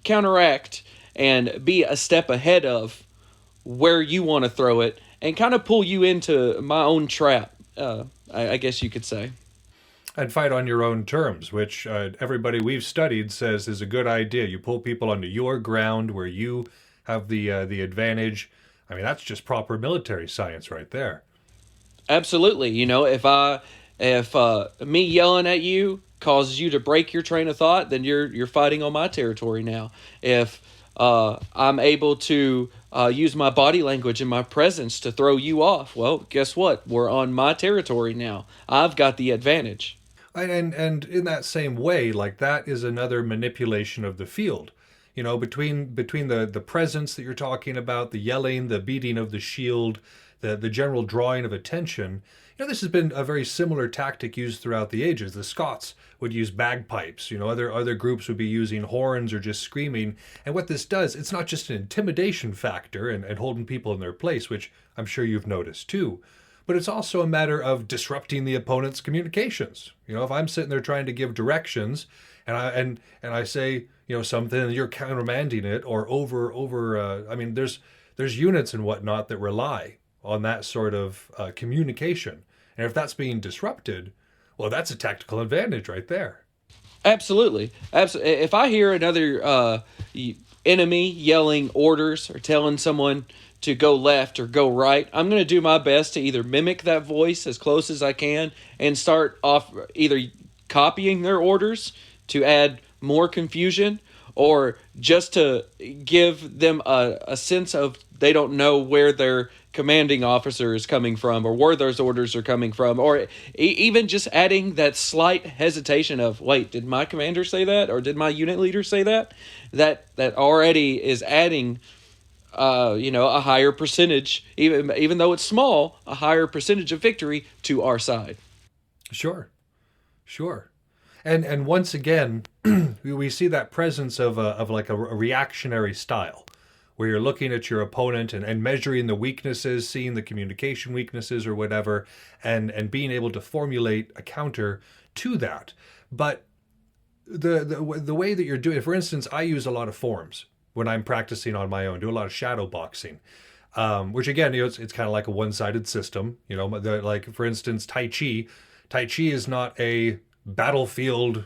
counteract and be a step ahead of where you want to throw it and kind of pull you into my own trap, I guess you could say. And fight on your own terms, which everybody we've studied says is a good idea. You pull people onto your ground where you have the advantage. I mean, that's just proper military science right there. Absolutely. If me yelling at you causes you to break your train of thought, then you're fighting on my territory now. If I'm able to use my body language and my presence to throw you off, well, guess what? We're on my territory now. I've got the advantage. And in that same way, like that is another manipulation of the field. Between the presence that you're talking about, the yelling, the beating of the shield, the general drawing of attention. This has been a very similar tactic used throughout the ages. The Scots would use bagpipes. Other groups would be using horns or just screaming. And what this does, it's not just an intimidation factor and holding people in their place, which I'm sure you've noticed too, but it's also a matter of disrupting the opponent's communications. If I'm sitting there trying to give directions and I say, something, and you're countermanding it or over. I mean, there's units and whatnot that rely on that sort of communication, and if that's being disrupted, well, that's a tactical advantage right there. Absolutely. Absolutely. If I hear another enemy yelling orders or telling someone to go left or go right, I'm going to do my best to either mimic that voice as close as I can and start off either copying their orders to add more confusion, or just to give them a sense of they don't know where their commanding officer is coming from or where those orders are coming from, or even just adding that slight hesitation of, wait, did my commander say that, or did my unit leader say that? That already is adding a higher percentage, even though it's small, a higher percentage of victory to our side. Sure. And once again, we see that presence of like a reactionary style, where you're looking at your opponent and measuring the weaknesses, seeing the communication weaknesses or whatever, and being able to formulate a counter to that. But the way that you're doing it, for instance, I use a lot of forms when I'm practicing on my own, do a lot of shadow boxing, which again, it's kind of like a one-sided system. Like for instance, Tai Chi. Tai Chi is not a battlefield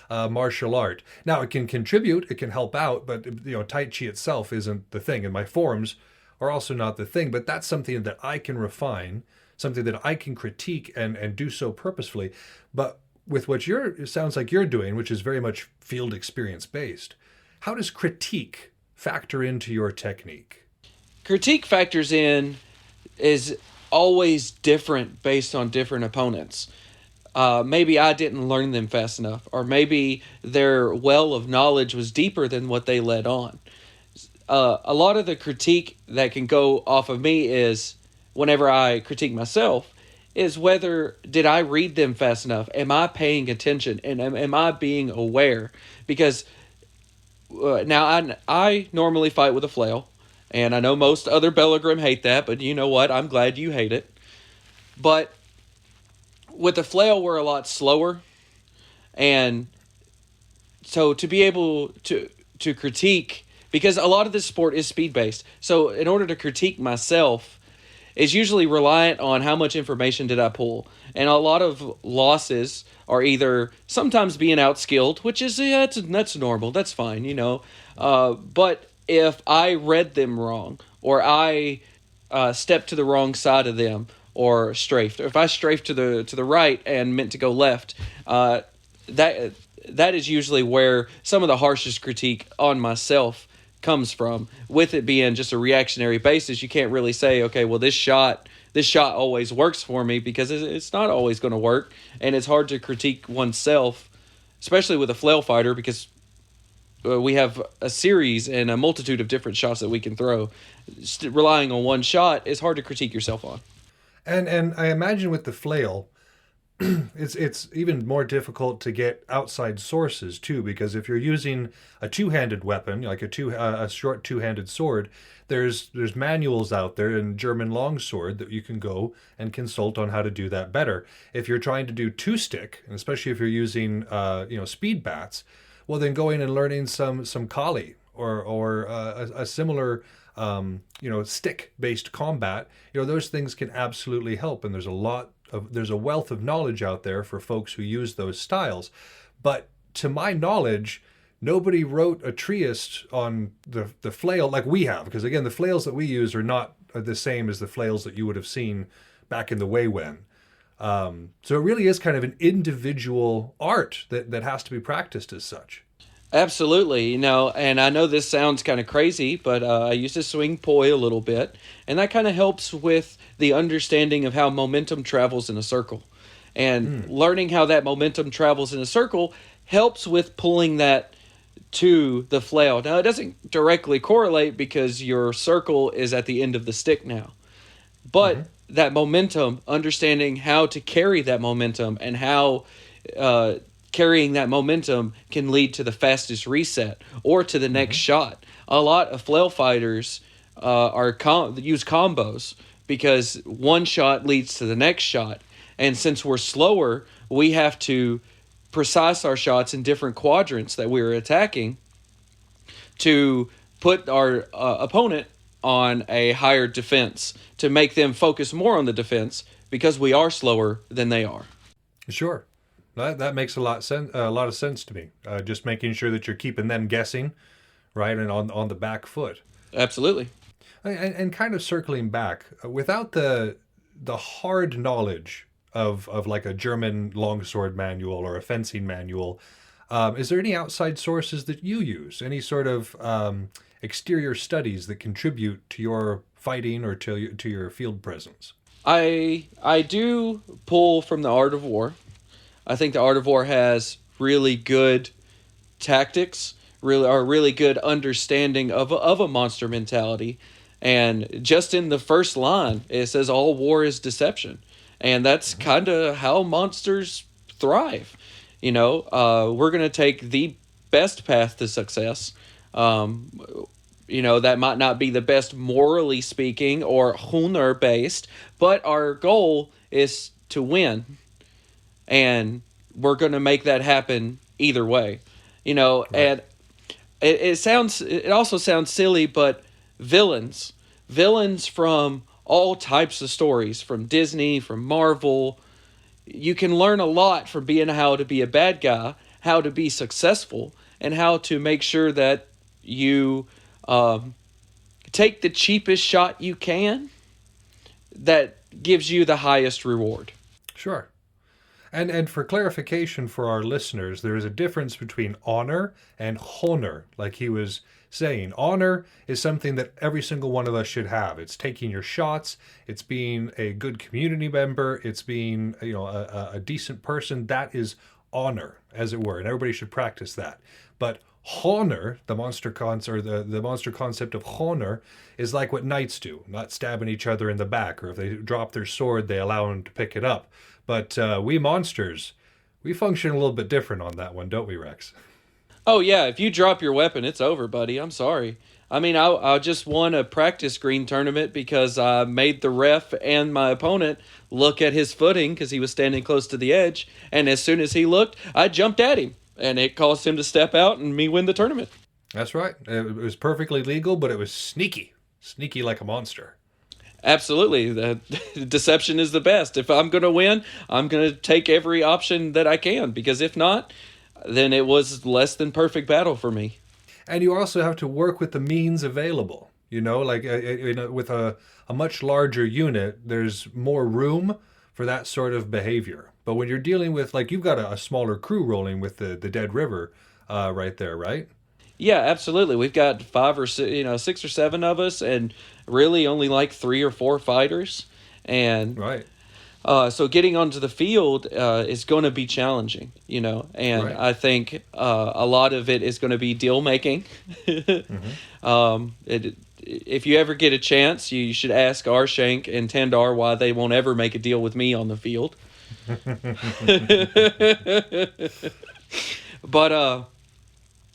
martial art. Now it can contribute, it can help out, but Tai Chi itself isn't the thing, and my forms are also not the thing. But that's something that I can refine, something that I can critique and do so purposefully. But with what it sounds like you're doing, which is very much field experience based, how does critique factor into your technique? Critique factors in is always different based on different opponents. Maybe I didn't learn them fast enough, or maybe their well of knowledge was deeper than what they let on. A lot of the critique that can go off of me is, whenever I critique myself, is whether did I read them fast enough? Am I paying attention? And am I being aware? Because now I normally fight with a flail, and I know most other Bellegrim hate that, but you know what? I'm glad you hate it. But with the flail, we're a lot slower, and so to be able to critique, because a lot of this sport is speed-based, so in order to critique myself, is usually reliant on how much information did I pull. And a lot of losses are either sometimes being outskilled, which is, that's normal, that's fine, but if I read them wrong, or I stepped to the wrong side of them, or strafed. If I strafed to the right and meant to go left, that is usually where some of the harshest critique on myself comes from. With it being just a reactionary basis, you can't really say, okay, well, this shot always works for me, because it's not always going to work, and it's hard to critique oneself, especially with a flail fighter, because we have a series and a multitude of different shots that we can throw. Relying on one shot is hard to critique yourself on. And I imagine with the flail, it's even more difficult to get outside sources too, because if you're using a two-handed weapon, like a short two-handed sword, there's manuals out there in German longsword that you can go and consult on how to do that better. If you're trying to do two-stick, and especially if you're using speed bats, well, then going and learning some Kali or a similar stick-based combat, those things can absolutely help. And there's a wealth of knowledge out there for folks who use those styles. But to my knowledge, nobody wrote a treatise on the flail like we have, because again, the flails that we use are not the same as the flails that you would have seen back in the way when. So it really is kind of an individual art that has to be practiced as such. Absolutely, and I know this sounds kind of crazy, but I used to swing poi a little bit, and that kind of helps with the understanding of how momentum travels in a circle. And learning how that momentum travels in a circle helps with pulling that to the flail. Now, it doesn't directly correlate because your circle is at the end of the stick now. But that momentum, understanding how to carry that momentum and how carrying that momentum can lead to the fastest reset or to the next shot. A lot of flail fighters use combos because one shot leads to the next shot. And since we're slower, we have to precise our shots in different quadrants that we were attacking to put our opponent on a higher defense, to make them focus more on the defense because we are slower than they are. Sure. That makes a lot of sense to me. Just making sure that you're keeping them guessing, right, and on the back foot. Absolutely. And kind of circling back, without the hard knowledge of like a German longsword manual or a fencing manual, is there any outside sources that you use? Any sort of exterior studies that contribute to your fighting or to your field presence? I do pull from the Art of War. I think the Art of War has really good tactics, really good understanding of a monster mentality. And just in the first line, it says all war is deception. And that's kind of how monsters thrive. You know, we're going to take the best path to success. You know, that might not be the best morally speaking or honor based, but our goal is to win. And we're going to make that happen either way. You know, right. And it also sounds silly, but villains from all types of stories, from Disney, from Marvel, you can learn a lot from being how to be a bad guy, how to be successful, and how to make sure that you take the cheapest shot you can that gives you the highest reward. Sure. And for clarification for our listeners, there is a difference between honor and honor, like he was saying. Honor is something that every single one of us should have. It's taking your shots. It's being a good community member. It's being, you know, a decent person. That is honor, as it were, and everybody should practice that. But honor, the monster concept of honor, is like what knights do, not stabbing each other in the back, or if they drop their sword, they allow them to pick it up. But we monsters, we function a little bit different on that one, don't we, Reks? Oh, yeah. If you drop your weapon, it's over, buddy. I'm sorry. I mean, I just won a practice green tournament because I made the ref and my opponent look at his footing because he was standing close to the edge. And as soon as he looked, I jumped at him. And it caused him to step out and me win the tournament. That's right. It was perfectly legal, but it was sneaky. Sneaky like a monster. Absolutely. The deception is the best. If I'm going to win, I'm going to take every option that I can, because if not, then it was less than perfect battle for me. And you also have to work with the means available. You know, like with a much larger unit, there's more room for that sort of behavior. But when you're dealing with, like, you've got a smaller crew rolling with the Dead River right there, right? Yeah, absolutely. We've got 6 or 7 of us, and really only like 3 or 4 fighters. And right. So getting onto the field is going to be challenging, you know. And right. I think a lot of it is going to be deal making. Mm-hmm. If you ever get a chance, you should ask Arshank and Tandar why they won't ever make a deal with me on the field. But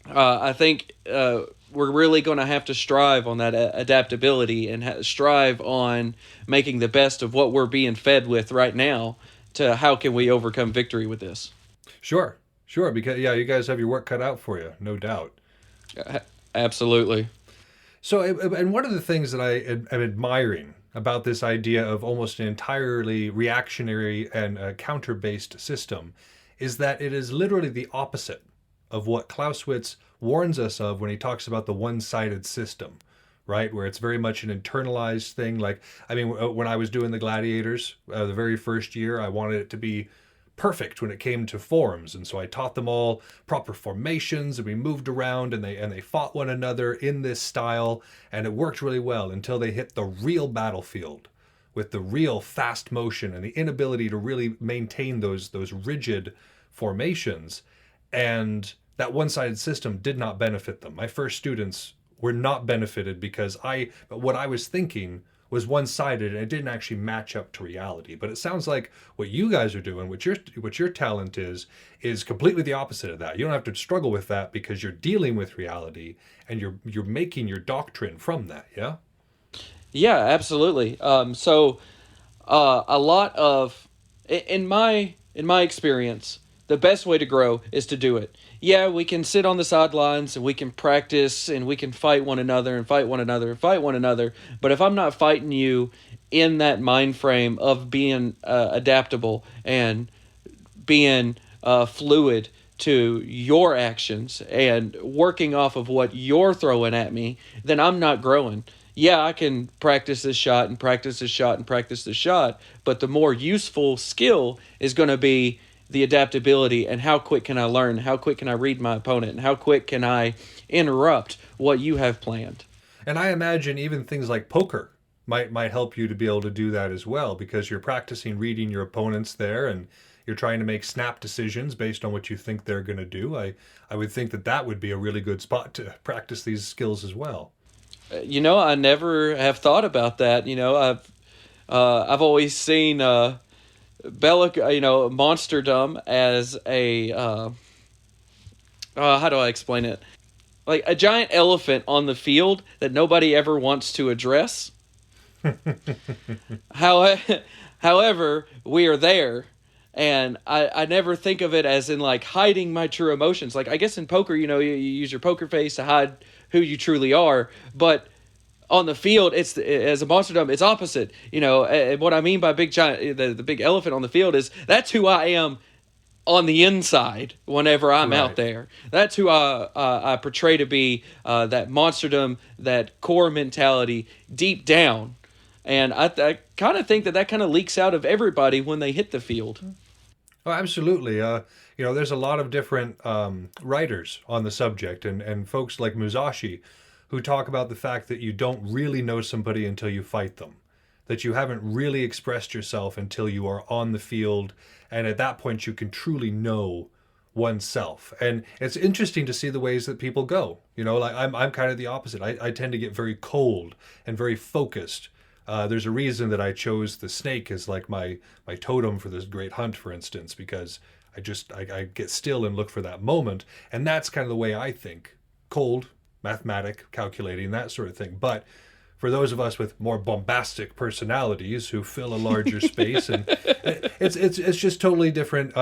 I think we're really going to have to strive on that adaptability and strive on making the best of what we're being fed with right now to how can we overcome victory with this. Sure. Because, yeah, you guys have your work cut out for you, no doubt. Absolutely. So, and one of the things that I am admiring about this idea of almost an entirely reactionary and counter-based system is that it is literally the opposite of what Clausewitz warns us of when he talks about the one-sided system, right? Where it's very much an internalized thing. Like, I mean, when I was doing the Gladiators, the very first year, I wanted it to be perfect when it came to forms, and so I taught them all proper formations, and we moved around, and they fought one another in this style, and it worked really well until they hit the real battlefield with the real fast motion and the inability to really maintain those rigid formations, and that one-sided system did not benefit them. My first students were not benefited because what I was thinking was one-sided and it didn't actually match up to reality. But it sounds like what you guys are doing, what your talent is completely the opposite of that. You don't have to struggle with that because you're dealing with reality and you're making your doctrine from that. Yeah. Yeah, absolutely. So a lot of in my experience, the best way to grow is to do it. Yeah, we can sit on the sidelines and we can practice and we can fight one another and fight one another and fight one another. But if I'm not fighting you in that mind frame of being adaptable and being fluid to your actions and working off of what you're throwing at me, then I'm not growing. Yeah, I can practice this shot and practice this shot and practice this shot, but the more useful skill is going to be the adaptability and how quick can I learn, how quick can I read my opponent, and how quick can I interrupt what you have planned. And I imagine even things like poker might help you to be able to do that as well, because you're practicing reading your opponents there, and you're trying to make snap decisions based on what you think they're going to do. I would think that would be a really good spot to practice these skills as well. I never have thought about that. I've always seen monsterdom as a how do I explain it? Like a giant elephant on the field that nobody ever wants to address. However, we are there, and I never think of it as in like hiding my true emotions. Like I guess in poker, you use your poker face to hide who you truly are, but on the field, as a monsterdom, it's opposite. And what I mean by big giant, the big elephant on the field is that's who I am on the inside whenever I'm out there. That's who I portray to be, that monsterdom, that core mentality deep down. And I kind of think that kind of leaks out of everybody when they hit the field. Oh, absolutely. There's a lot of different writers on the subject, and folks like Musashi who talk about the fact that you don't really know somebody until you fight them, that you haven't really expressed yourself until you are on the field, and at that point you can truly know oneself. And it's interesting to see the ways that people go. Like I'm kind of the opposite. I tend to get very cold and very focused. There's a reason that I chose the snake as like my totem for this great hunt, for instance, because I get still and look for that moment. And that's kind of the way I think. Cold, mathematic, calculating, that sort of thing. But for those of us with more bombastic personalities who fill a larger space, and it's just totally different,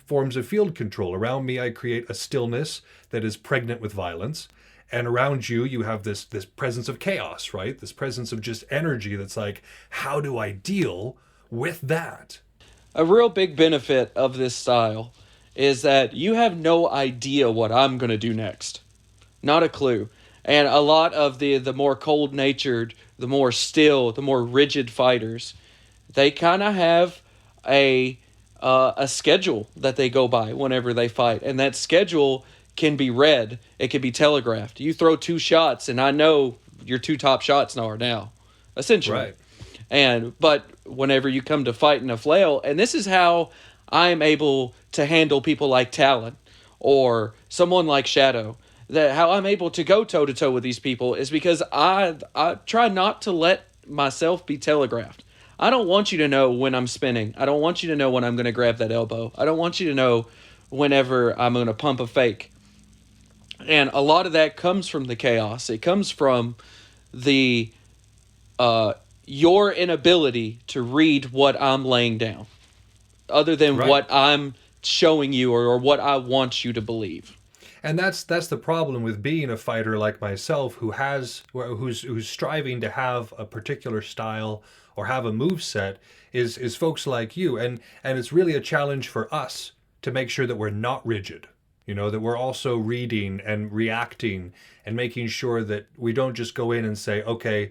forms of field control. Around me, I create a stillness that is pregnant with violence. And around you, you have this presence of chaos, right? This presence of just energy that's like, how do I deal with that? A real big benefit of this style is that you have no idea what I'm going to do next. Not a clue. And a lot of the more cold-natured, the more still, the more rigid fighters, they kind of have a schedule that they go by whenever they fight. And that schedule can be read. It can be telegraphed. You throw 2 shots, and I know your 2 top shots are now, essentially. Right. But whenever you come to fight in a flail, and this is how I'm able to handle people like Talon or someone like Shadow, that how I'm able to go toe-to-toe with these people is because I try not to let myself be telegraphed. I don't want you to know when I'm spinning. I don't want you to know when I'm going to grab that elbow. I don't want you to know whenever I'm going to pump a fake. And a lot of that comes from the chaos. It comes from the your inability to read what I'm laying down, other than what I'm showing you or what I want you to believe. And that's the problem with being a fighter like myself, who's striving to have a particular style or have a move set, is folks like you, and it's really a challenge for us to make sure that we're not rigid. That we're also reading and reacting and making sure that we don't just go in and say, okay,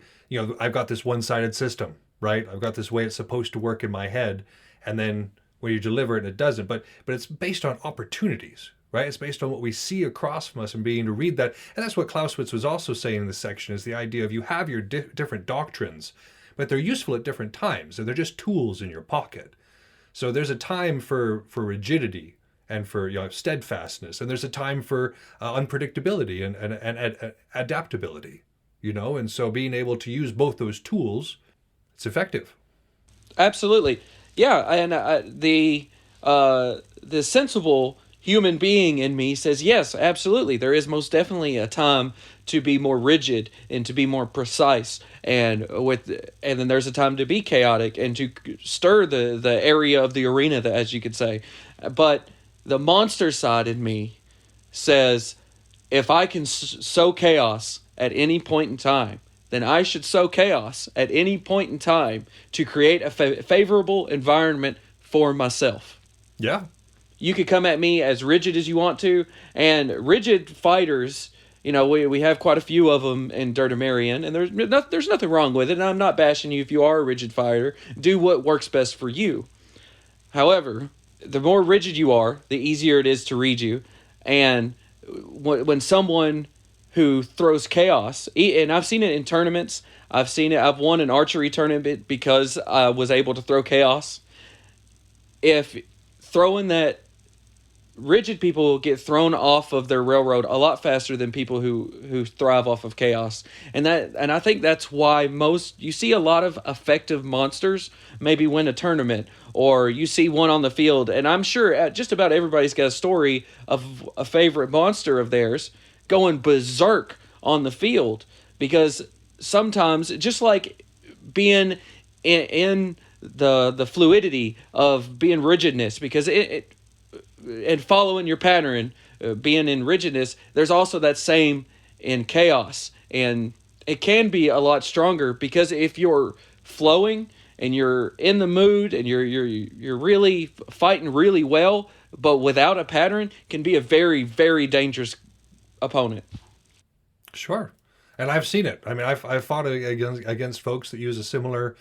I've got this one-sided system, right? I've got this way it's supposed to work in my head, and then when you deliver it, it doesn't. But it's based on opportunities, right? It's based on what we see across from us and being able to read that. And that's what Clausewitz was also saying in this section, is the idea of you have your different doctrines, but they're useful at different times, and they're just tools in your pocket. So there's a time for rigidity and for steadfastness, and there's a time for unpredictability and adaptability, and so being able to use both those tools, it's effective. Absolutely, yeah. And the sensible human being in me says yes, absolutely. There is most definitely a time to be more rigid and to be more precise, and then there's a time to be chaotic and to stir the area of the arena, as you could say, but the monster side in me says, if I can sow chaos at any point in time, then I should sow chaos at any point in time to create a favorable environment for myself. Yeah. You could come at me as rigid as you want to, and rigid fighters, we have quite a few of them in Dirty Marion, and there's nothing wrong with it, and I'm not bashing you if you are a rigid fighter. Do what works best for you. However, the more rigid you are, the easier it is to read you, and when someone who throws chaos, and I've seen it in tournaments, I've won an archery tournament because I was able to throw chaos. If throwing that, rigid people get thrown off of their railroad a lot faster than people who thrive off of chaos. And I think that's why you see a lot of effective monsters maybe win a tournament, or you see one on the field, and I'm sure just about everybody's got a story of a favorite monster of theirs going berserk on the field, because sometimes, just like being in the fluidity of being rigidness, because and following your pattern, being in rigidness, there's also that same in chaos, and it can be a lot stronger, because if you're flowing and you're in the mood and you're really fighting really well, but without a pattern, can be a very, very dangerous opponent. Sure. And I've seen it. I mean, I've fought against folks that use a similar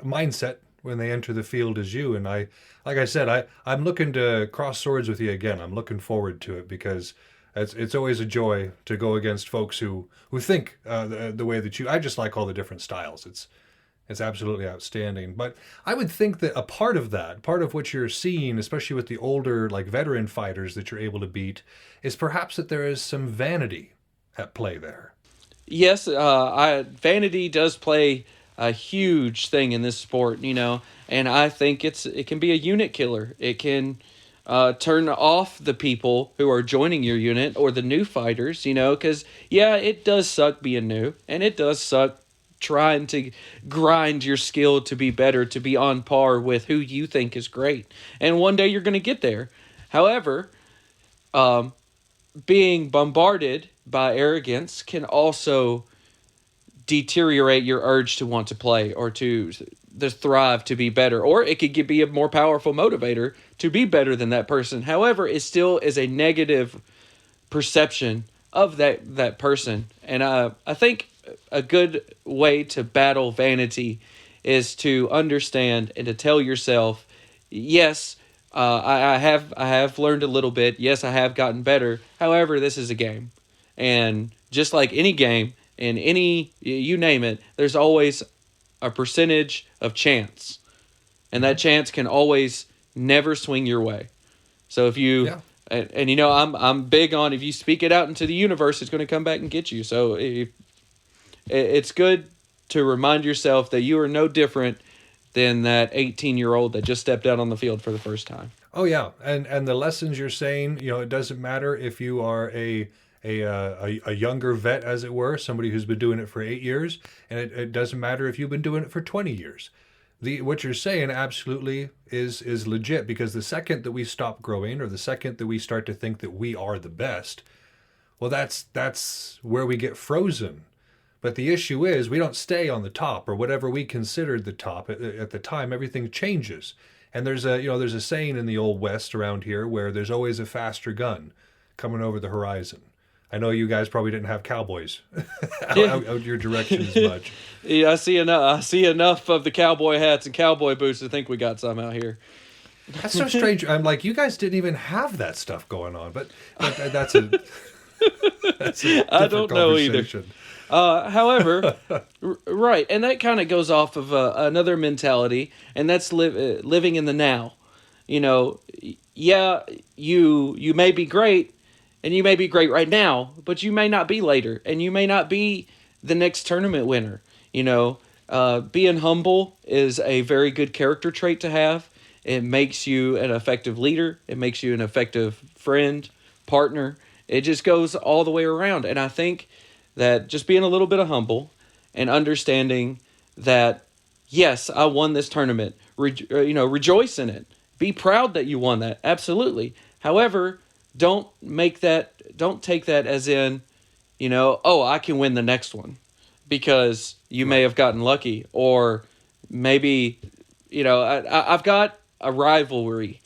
mindset when they enter the field as you. And like I said, I'm looking to cross swords with you again. I'm looking forward to it, because it's always a joy to go against folks who think the way that you. I just like all the different styles. It's absolutely outstanding. But I would think that a part of what you're seeing, especially with the older, like veteran fighters that you're able to beat, is perhaps that there is some vanity at play there. Yes, vanity does play a huge thing in this sport, and I think it can be a unit killer. It can turn off the people who are joining your unit, or the new fighters, because, yeah, it does suck being new, and it does suck trying to grind your skill to be better, to be on par with who you think is great. And one day you're going to get there. However, being bombarded by arrogance can also deteriorate your urge to want to play, or to thrive, to be better, or it could be a more powerful motivator to be better than that person. However, it still is a negative perception of that person. And I think a good way to battle vanity is to understand and to tell yourself, yes, I have learned a little bit. Yes, I have gotten better. However, this is a game, and just like any game, in any, you name it, there's always a percentage of chance, and that chance can always never swing your way. So if you, and I'm big on, if you speak it out into the universe, it's going to come back and get you. So it's good to remind yourself that you are no different than that 18-year-old that just stepped out on the field for the first time. Oh yeah, and the lessons you're saying, it doesn't matter if you are a younger vet, as it were, somebody who's been doing it for 8 years, and it doesn't matter if you've been doing it for 20 years. What you're saying absolutely is legit, because the second that we stop growing, or the second that we start to think that we are the best, well, that's where we get frozen. But the issue is, we don't stay on the top, or whatever we considered the top at the time. Everything changes, and there's a saying in the old West around here where there's always a faster gun coming over the horizon. I know you guys probably didn't have cowboys out your direction as much. Yeah, I see enough of the cowboy hats and cowboy boots to think we got some out here. That's so strange. I'm like, you guys didn't even have that stuff going on, but that's a I don't know either. However, right, and that kind of goes off of another mentality, and that's living in the now. Yeah, you may be great, and you may be great right now, but you may not be later, and you may not be the next tournament winner. Being humble is a very good character trait to have. It makes you an effective leader. It makes you an effective friend, partner. It just goes all the way around. And I think that just being a little bit of humble and understanding that, yes, I won this tournament, rejoice in it. be proud that you won that. Absolutely. However, don't take that as in, oh, I can win the next one because you may have gotten lucky, or maybe, I've got a rivalry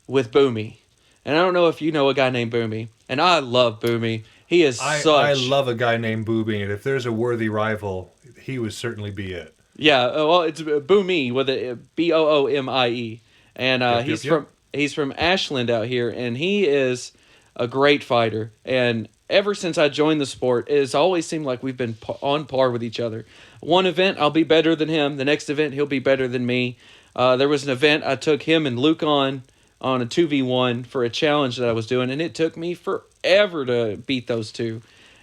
with Boomy, and I don't know if you know a guy named Boomy, and I love Boomy. He is I love a guy named Boomy, and if there's a worthy rival, he would certainly be it. Yeah, well, it's Boomy with a Boomie, and he's from Ashland out here, and he is a great fighter. And ever since I joined the sport, it has always seemed like we've been on par with each other. One event, I'll be better than him. The next event, he'll be better than me. There was an event I took him and Luke on a 2v1 for a challenge that I was doing, and it took me forever to beat those two.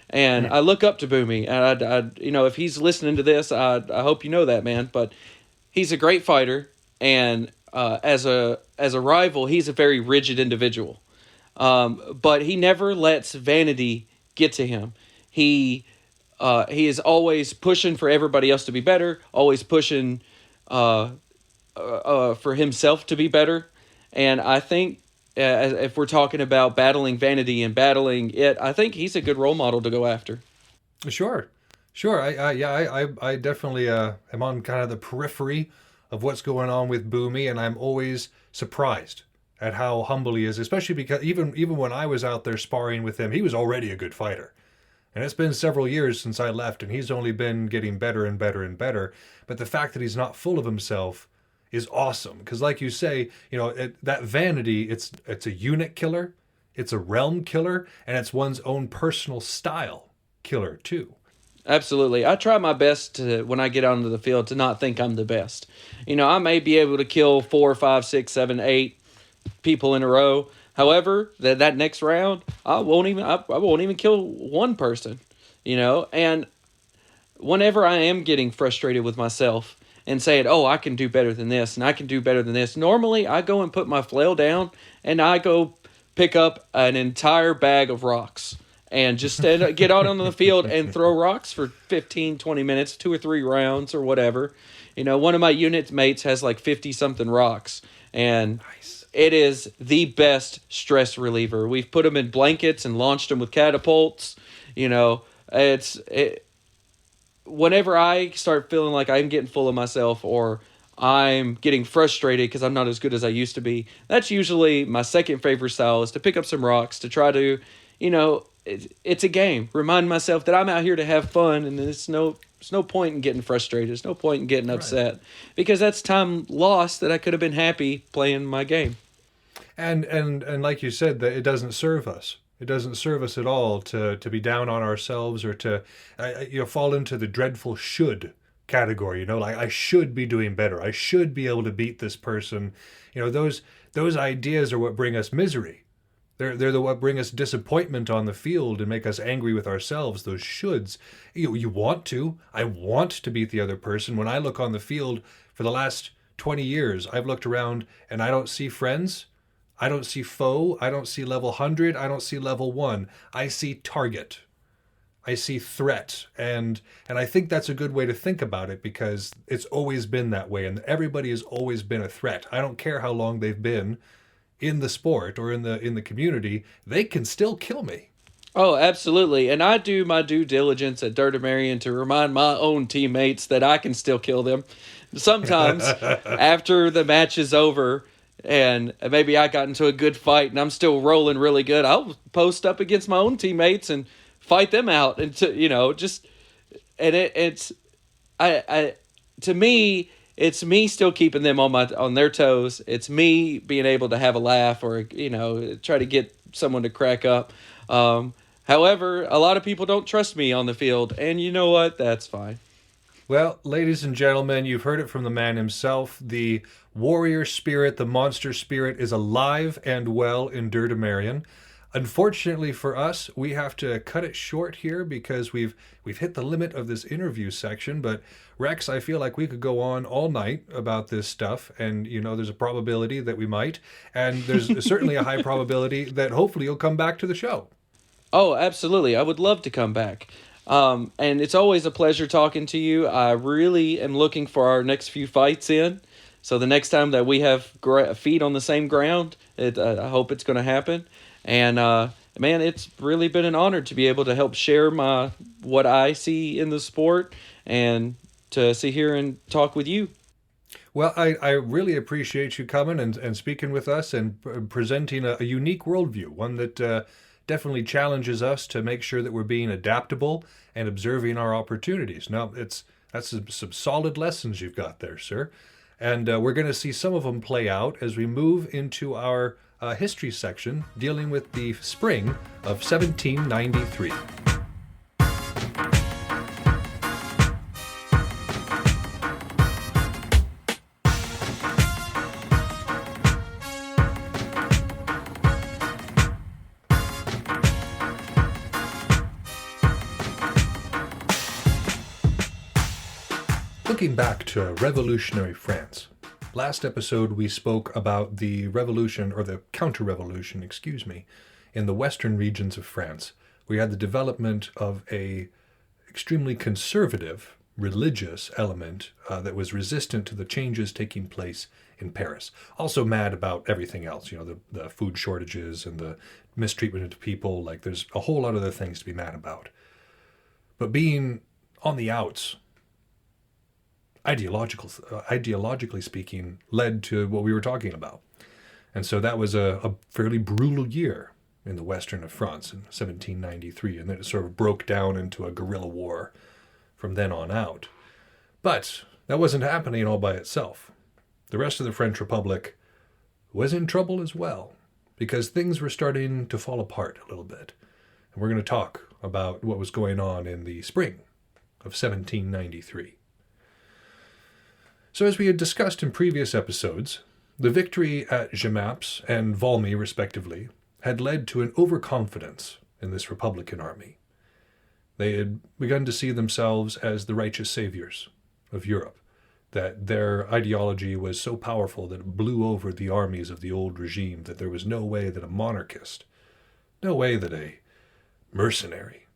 And I look up to Boomy, and I if he's listening to this, I hope you know that, man. But he's a great fighter, and as a rival, he's a very rigid individual. But he never lets vanity get to him. He is always pushing for everybody else to be better, always pushing for himself to be better. And I think if we're talking about battling vanity and battling it, I think he's a good role model to go after. Sure. I definitely am on kind of the periphery of what's going on with Boomy, and I'm always surprised at how humble he is, especially because even when I was out there sparring with him, he was already a good fighter. And it's been several years since I left, and he's only been getting better and better and better. But the fact that he's not full of himself is awesome, because like you say, that vanity, it's a unit killer, it's a realm killer, and it's one's own personal style killer too. Absolutely. I try my best to, when I get out into the field, to not think I'm the best. I may be able to kill 4, 5, 6, 7, 8 people in a row. However, that next round, I won't even kill one person. And whenever I am getting frustrated with myself and saying, oh, I can do better than this, and I can do better than this, normally I go and put my flail down, and I go pick up an entire bag of rocks and just get out onto the field and throw rocks for 15, 20 minutes, 2 or 3 rounds or whatever. One of my unit mates has like 50-something rocks, and nice. It is the best stress reliever. We've put them in blankets and launched them with catapults. Whenever I start feeling like I'm getting full of myself, or I'm getting frustrated because I'm not as good as I used to be, that's usually my second favorite style, is to pick up some rocks to try to, it's a game. Remind myself that I'm out here to have fun, and there's no point in getting frustrated. There's no point in getting upset, because that's time lost that I could have been happy playing my game. And like you said, that it doesn't serve us. It doesn't serve us at all to be down on ourselves, or to fall into the dreadful should category. Like, I should be doing better. I should be able to beat this person. Those ideas are what bring us misery. They're what bring us disappointment on the field and make us angry with ourselves. Those shoulds. You want to. I want to beat the other person. When I look on the field for the last 20 years, I've looked around and I don't see friends. I don't see foe. I don't see level 100. I don't see level 1. I see target. I see threat. And I think that's a good way to think about it, because it's always been that way, and everybody has always been a threat. I don't care how long they've been in the sport or in the community, they can still kill me. Oh, absolutely. And I do my due diligence at Dirtamarian to remind my own teammates that I can still kill them. Sometimes after the match is over, and maybe I got into a good fight and I'm still rolling really good, I'll post up against my own teammates and fight them out. And to me, it's me still keeping them on their toes. It's me being able to have a laugh, or try to get someone to crack up. However, a lot of people don't trust me on the field, and you know what? That's fine. Well, ladies and gentlemen, you've heard it from the man himself. The warrior spirit, the monster spirit, is alive and well in Dirtamarian. Unfortunately for us, we have to cut it short here, because we've hit the limit of this interview section. But Reks, I feel like we could go on all night about this stuff, and there's a probability that we might, and there's certainly a high probability that hopefully you'll come back to the show. Oh, absolutely. I would love to come back. And it's always a pleasure talking to you. I really am looking for our next few fights in. So the next time that we have feet on the same ground, I hope it's going to happen. And man, it's really been an honor to be able to help share what I see in the sport and to sit here and talk with you. Well, I really appreciate you coming and speaking with us and presenting a unique worldview, one that definitely challenges us to make sure that we're being adaptable and observing our opportunities. Now, that's some solid lessons you've got there, sir. And we're going to see some of them play out as we move into our history section dealing with the spring of 1793. Looking back to revolutionary France, last episode we spoke about the revolution, or the counter-revolution, in the western regions of France. We had the development of a extremely conservative religious element that was resistant to the changes taking place in Paris. Also mad about everything else, the food shortages and the mistreatment of people. Like, there's a whole lot of other things to be mad about. But being on the outs, ideologically speaking, led to what we were talking about. And so that was a fairly brutal year in the western of France in 1793, and then it sort of broke down into a guerrilla war from then on out. But that wasn't happening all by itself. The rest of the French Republic was in trouble as well, because things were starting to fall apart a little bit. And we're going to talk about what was going on in the spring of 1793. So as we had discussed in previous episodes, the victory at Jemappes and Valmy, respectively, had led to an overconfidence in this Republican army. They had begun to see themselves as the righteous saviors of Europe, that their ideology was so powerful that it blew over the armies of the old regime, that there was no way that a monarchist, no way that a mercenary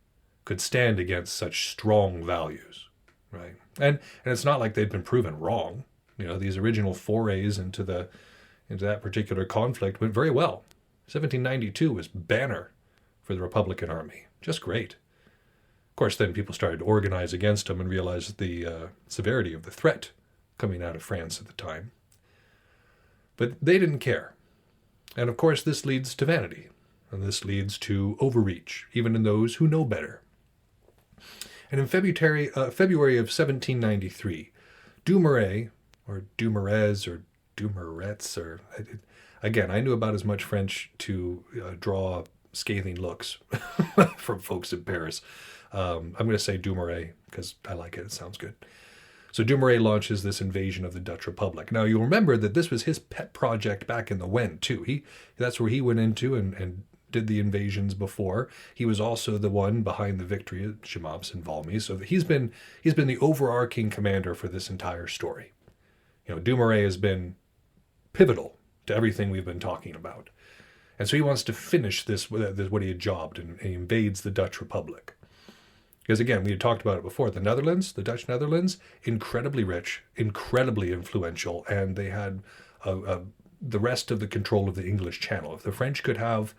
could stand against such strong values, right? And it's not like they'd been proven wrong. These original forays into that particular conflict went very well. 1792 was banner for the Republican Army. Just great. Of course, then people started to organize against them and realized the severity of the threat coming out of France at the time. But they didn't care. And of course, this leads to vanity. And this leads to overreach, even in those who know better. And in February of 1793, Dumouriez, or Dumouriez, or Dumoretz, or again, I knew about as much French to draw scathing looks from folks in Paris. I'm going to say Dumouriez because I like it. It sounds good. So Dumouriez launches this invasion of the Dutch Republic. Now, you'll remember that this was his pet project back in the Wen, too. That's where he went into and did the invasions before. He was also the one behind the victory at Jemappes and Valmy. So he's been the overarching commander for this entire story. Dumouriez has been pivotal to everything we've been talking about. And so he wants to finish this what he had jobbed, and he invades the Dutch Republic. Because again, we had talked about it before, the Dutch Netherlands, incredibly rich, incredibly influential, and they had the rest of the control of the English Channel. If the French could have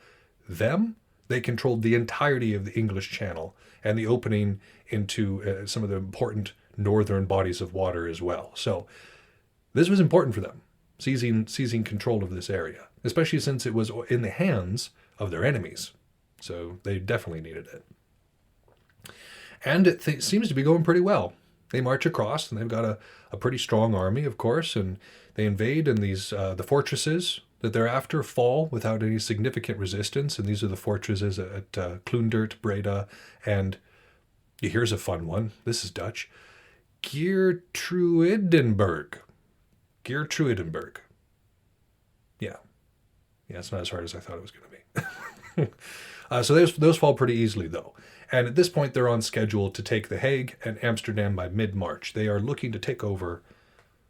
them, they controlled the entirety of the English Channel and the opening into some of the important northern bodies of water as well. So this was important for them, seizing control of this area, especially since it was in the hands of their enemies. So they definitely needed it. And it seems to be going pretty well. They march across, and they've got a pretty strong army, of course, and they invade, and these the fortresses that they're after fall without any significant resistance, and these are the fortresses at Klundert, Breda, and here's a fun one. This is Dutch. Geertruidenberg. Yeah, it's not as hard as I thought it was going to be. So those fall pretty easily, though. And at this point, they're on schedule to take The Hague and Amsterdam by mid-March. They are looking to take over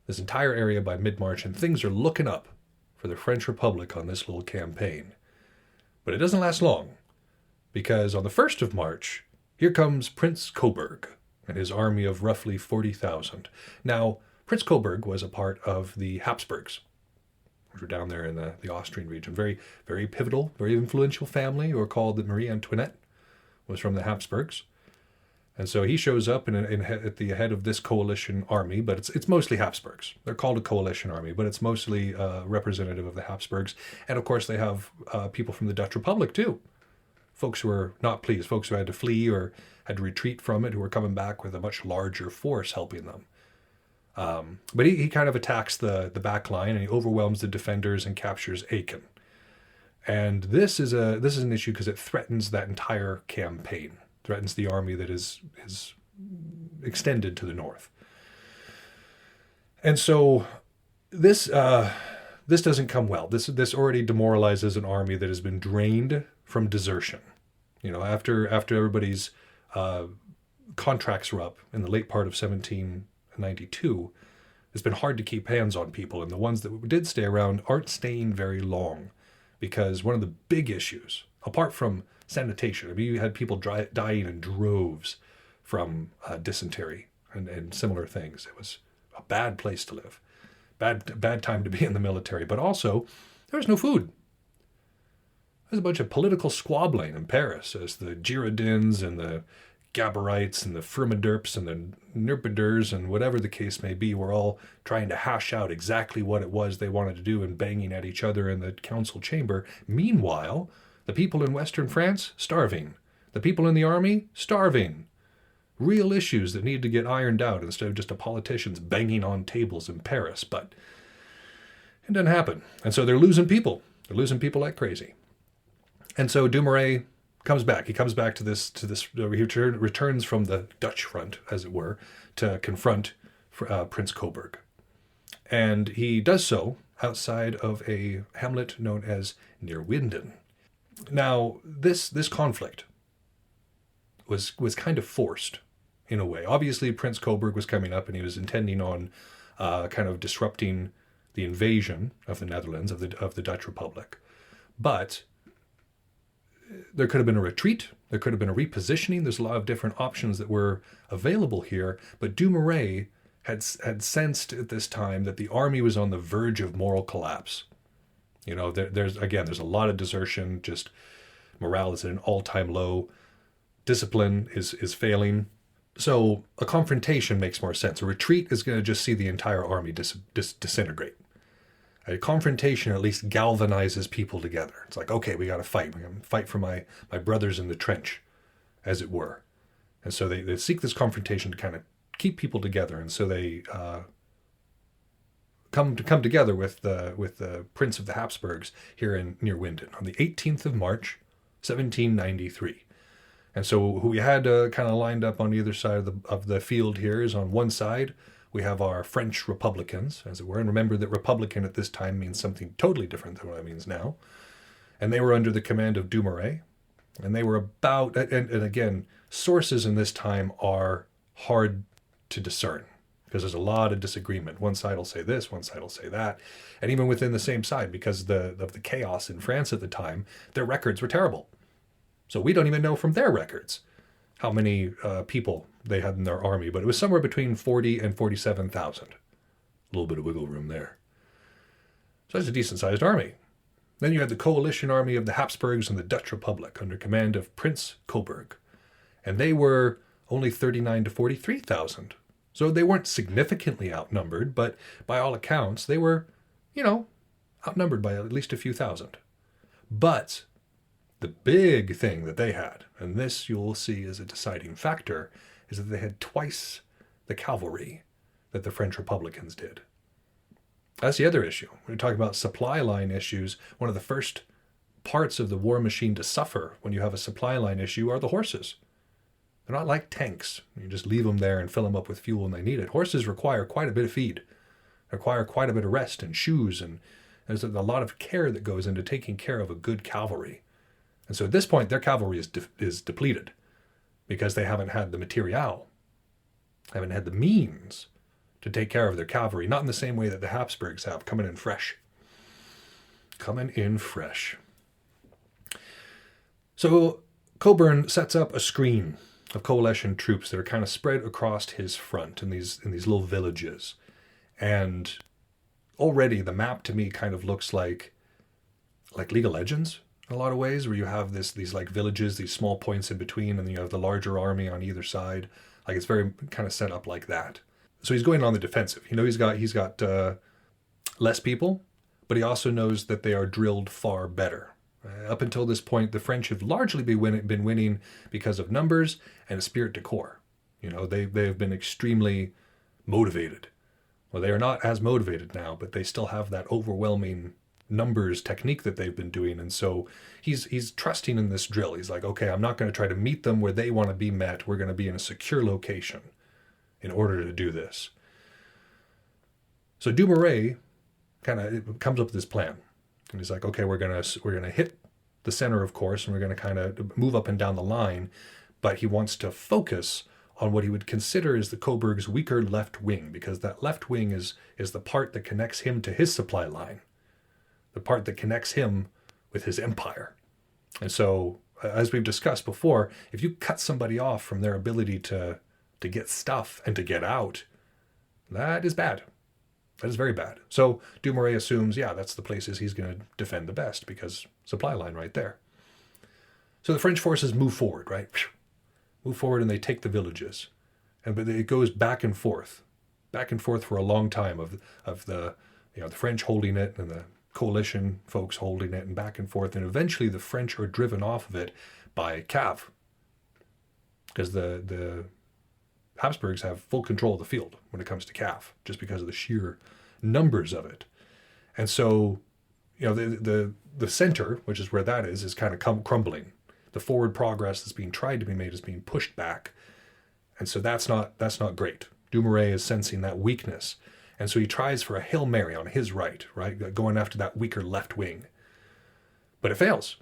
this entire area by mid-March, and things are looking up for the French Republic on this little campaign. But it doesn't last long, because on the 1st of March, here comes Prince Coburg and his army of roughly 40,000. Now, Prince Coburg was a part of the Habsburgs, which were down there in the Austrian region. Very, very pivotal, very influential family, who are called the Marie Antoinette, was from the Habsburgs. And so he shows up at the head of this coalition army, but it's mostly Habsburgs. They're called a coalition army, but it's mostly representative of the Habsburgs. And of course, they have people from the Dutch Republic too. Folks who were not pleased, folks who had to flee or had to retreat from it, who were coming back with a much larger force helping them. But he kind of attacks the back line, and he overwhelms the defenders and captures Aachen. And this is an issue because it threatens that entire campaign. Threatens the army that is extended to the north. And so this doesn't come well. This already demoralizes an army that has been drained from desertion. After everybody's contracts were up in the late part of 1792, it's been hard to keep hands on people, and the ones that did stay around aren't staying very long, because one of the big issues, apart from sanitation, you had people dying in droves from dysentery and similar things. It was a bad place to live, bad time to be in the military. But also, there was no food. There's a bunch of political squabbling in Paris as the Girondins and the Gaborites and the Firmidurps and the Nurpiders and whatever the case may be were all trying to hash out exactly what it was they wanted to do and banging at each other in the council chamber. Meanwhile, the people in Western France, starving. The people in the army, starving. Real issues that need to get ironed out instead of just a politicians banging on tables in Paris. But it doesn't happen. And so they're losing people. They're losing people like crazy. And so Dumouriez comes back. He comes back to this. He returns from the Dutch front, as it were, to confront Prince Coburg. And he does so outside of a hamlet known as Neerwinden. Now, this conflict was kind of forced in a way. Obviously, Prince Coburg was coming up, and he was intending on kind of disrupting the invasion of the Netherlands, of the Dutch Republic. But there could have been a retreat. There could have been a repositioning. There's a lot of different options that were available here. But Dumouriez had sensed at this time that the army was on the verge of moral collapse. There's a lot of desertion. Just morale is at an all-time low. Discipline is failing. So a confrontation makes more sense. A retreat is going to just see the entire army disintegrate. A confrontation at least galvanizes people together. It's like, okay, we got to fight. We got to fight for my brothers in the trench, as it were. And so they seek this confrontation to kind of keep people together. And so they come together with the Prince of the Habsburgs here in Neerwinden on the 18th of March, 1793. And so who we had kind of lined up on either side of the field here is, on one side we have our French Republicans, as it were. And remember that Republican at this time means something totally different than what it means now. And they were under the command of Dumouriez. And they were about, and again, sources in this time are hard to discern, because there's a lot of disagreement. One side will say this, one side will say that. And even within the same side, because of the chaos in France at the time, their records were terrible. So we don't even know from their records how many people they had in their army, but it was somewhere between 40 and 47,000. A little bit of wiggle room there. So that's a decent-sized army. Then you had the coalition army of the Habsburgs and the Dutch Republic under command of Prince Coburg. And they were only 39 to 43,000. So they weren't significantly outnumbered, but by all accounts, they were, outnumbered by at least a few thousand. But the big thing that they had, and this you'll see is a deciding factor, is that they had twice the cavalry that the French Republicans did. That's the other issue. When we talk about supply line issues, one of the first parts of the war machine to suffer when you have a supply line issue are the horses. They're not like tanks. You just leave them there and fill them up with fuel when they need it. Horses require quite a bit of feed, require quite a bit of rest and shoes, and there's a lot of care that goes into taking care of a good cavalry. And so at this point, their cavalry is depleted because they haven't had the material, haven't had the means to take care of their cavalry, not in the same way that the Habsburgs have, coming in fresh. So Coburn sets up a screen of coalition troops that are kind of spread across his front in these little villages. And already the map to me kind of looks like League of Legends in a lot of ways, where you have these like villages, these small points in between, and you have the larger army on either side. Like it's very kind of set up like that. So he's going on the defensive. He's got less people, but he also knows that they are drilled far better. Up until this point, the French have largely been winning because of numbers and esprit de corps. They have been extremely motivated. Well, they are not as motivated now, but they still have that overwhelming numbers technique that they've been doing. And so he's trusting in this drill. He's like, okay, I'm not going to try to meet them where they want to be met. We're going to be in a secure location in order to do this. So Dumouriez kind of comes up with this plan. And he's like, okay, we're gonna hit the center, of course, and we're going to kind of move up and down the line. But he wants to focus on what he would consider is the Coburg's weaker left wing, because that left wing is the part that connects him to his supply line, the part that connects him with his empire. And so, as we've discussed before, if you cut somebody off from their ability to get stuff and to get out, that is bad. That is very bad. So Dumouriez assumes, that's the places he's going to defend the best, because supply line right there. So the French forces move forward, right? Move forward, and they take the villages. But it goes back and forth for a long time of the French holding it and the coalition folks holding it, and back and forth. And eventually the French are driven off of it by Cav, because the Habsburgs have full control of the field when it comes to Cav, just because of the sheer numbers of it. And so, the center, which is where that is kind of crumbling. The forward progress that's being tried to be made is being pushed back. And so that's not great. Dumouriez is sensing that weakness. And so he tries for a Hail Mary on his right, going after that weaker left wing. But it fails.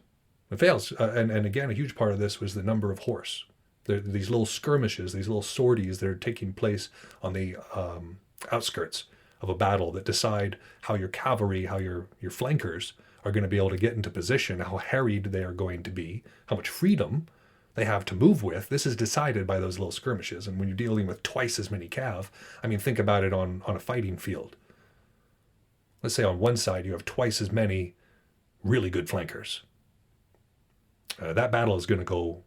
And again, a huge part of this was the number of horse. These little skirmishes, these little sorties that are taking place on the outskirts of a battle that decide how your cavalry, how your flankers are going to be able to get into position, how harried they are going to be, how much freedom they have to move with. This is decided by those little skirmishes. And when you're dealing with twice as many cav, think about it on a fighting field. Let's say on one side you have twice as many really good flankers. That battle is going to go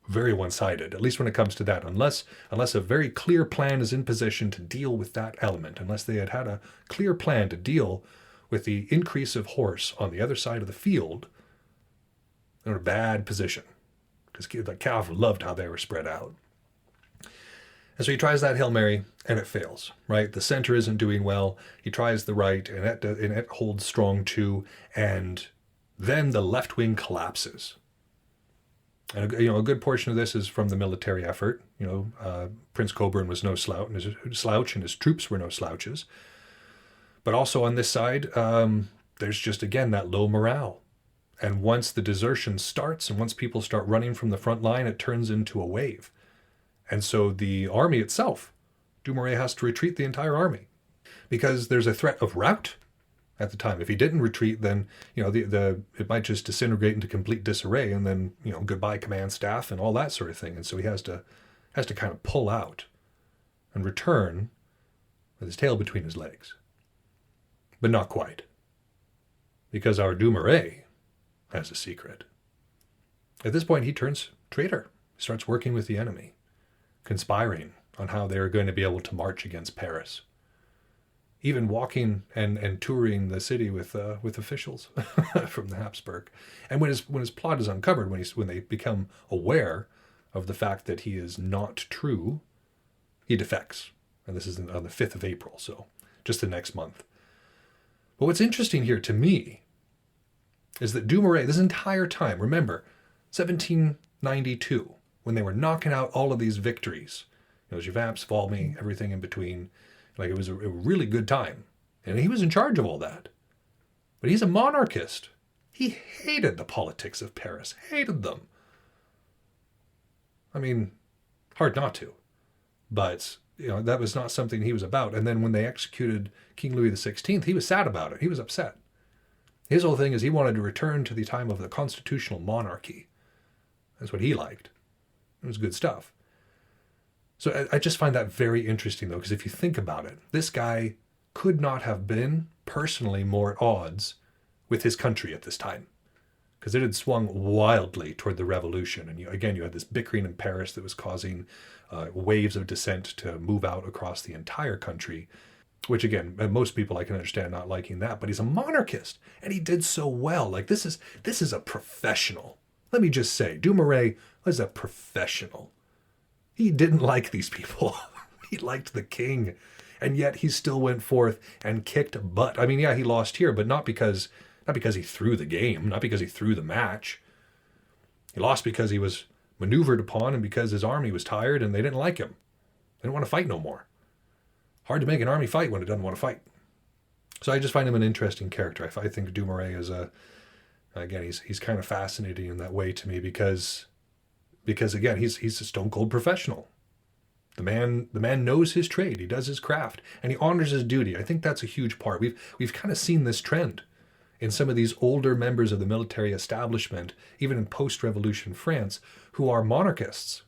very one-sided, at least when it comes to that, unless a very clear plan is in position to deal with that element, unless they had a clear plan to deal with the increase of horse on the other side of the field. They're in a bad position, because the Cav loved how they were spread out. And so he tries that Hail Mary, and it fails, right? The center isn't doing well. He tries the right, and it holds strong too, and then the left wing collapses. And a good portion of this is from the military effort. Prince Coburn was no slouch, and his troops were no slouches. But also on this side, there's just, again, that low morale. And once the desertion starts, and once people start running from the front line, it turns into a wave. And so the army itself, Dumouriez has to retreat the entire army, because there's a threat of rout at the time. If he didn't retreat, then it might just disintegrate into complete disarray, and then goodbye command staff and all that sort of thing. And so he has to kind of pull out and return with his tail between his legs. But not quite, because our Dumouriez has a secret. At this point, he turns traitor, starts working with the enemy, conspiring on how they are going to be able to march against Paris. Even walking and touring the city with officials from the Habsburg. And when his plot is uncovered, when they become aware of the fact that he is not true, he defects. And this is on the 5th of April, so just the next month. But what's interesting here to me is that Dumouriez, this entire time, remember, 1792, when they were knocking out all of these victories, Javaps, Valmy, everything in between, it was a really good time. And he was in charge of all that. But he's a monarchist. He hated the politics of Paris, hated them. Hard not to. But, that was not something he was about. And then when they executed King Louis XVI, he was sad about it. He was upset. His whole thing is he wanted to return to the time of the constitutional monarchy. That's what he liked. It was good stuff. So I just find that very interesting, though, because if you think about it, this guy could not have been personally more at odds with his country at this time, because it had swung wildly toward the revolution. And you had this bickering in Paris that was causing waves of dissent to move out across the entire country, which again, most people I can understand not liking that, but he's a monarchist and he did so well. Like this is a professional. Let me just say, Dumouriez was a professional. He didn't like these people. He liked the king. And yet he still went forth and kicked butt. I mean, yeah, he lost here, but not because he threw the game, not because he threw the match. He lost because he was maneuvered upon and because his army was tired and they didn't like him. They didn't want to fight no more. Hard to make an army fight when it doesn't want to fight. So I just find him an interesting character. I think Dumouriez is he's kind of fascinating in that way to me because again, he's a stone cold professional. The man knows his trade. He does his craft and he honors his duty. I think that's a huge part. We've kind of seen this trend in some of these older members of the military establishment, even in post-revolution France, who are monarchists,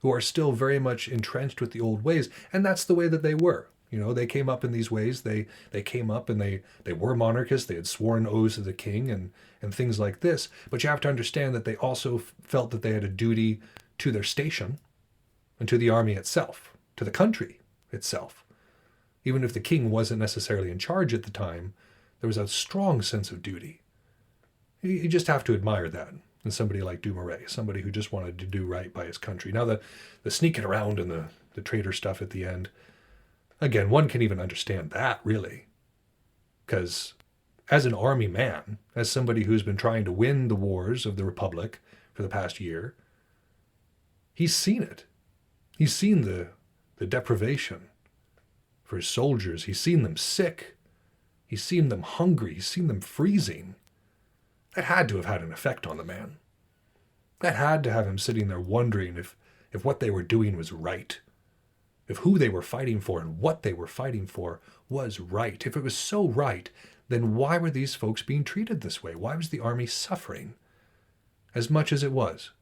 who are still very much entrenched with the old ways. And that's the way that they were. You know, they came up in these ways. They came up and they were monarchists. They had sworn oaths to the king and things like this. But you have to understand that they also felt that they had a duty to their station and to the army itself, to the country itself. Even if the king wasn't necessarily in charge at the time, there was a strong sense of duty. You just have to admire that in somebody like Dumouriez, somebody who just wanted to do right by his country. Now, the sneaking around and the traitor stuff at the end, again, one can even understand that, really. Because as an army man, as somebody who's been trying to win the wars of the Republic for the past year, he's seen it. He's seen the deprivation for his soldiers. He's seen them sick. He's seen them hungry. He's seen them freezing. That had to have had an effect on the man. That had to have him sitting there wondering if what they were doing was right. If who they were fighting for and what they were fighting for was right. If it was so right, then why were these folks being treated this way? Why was the army suffering as much as it was?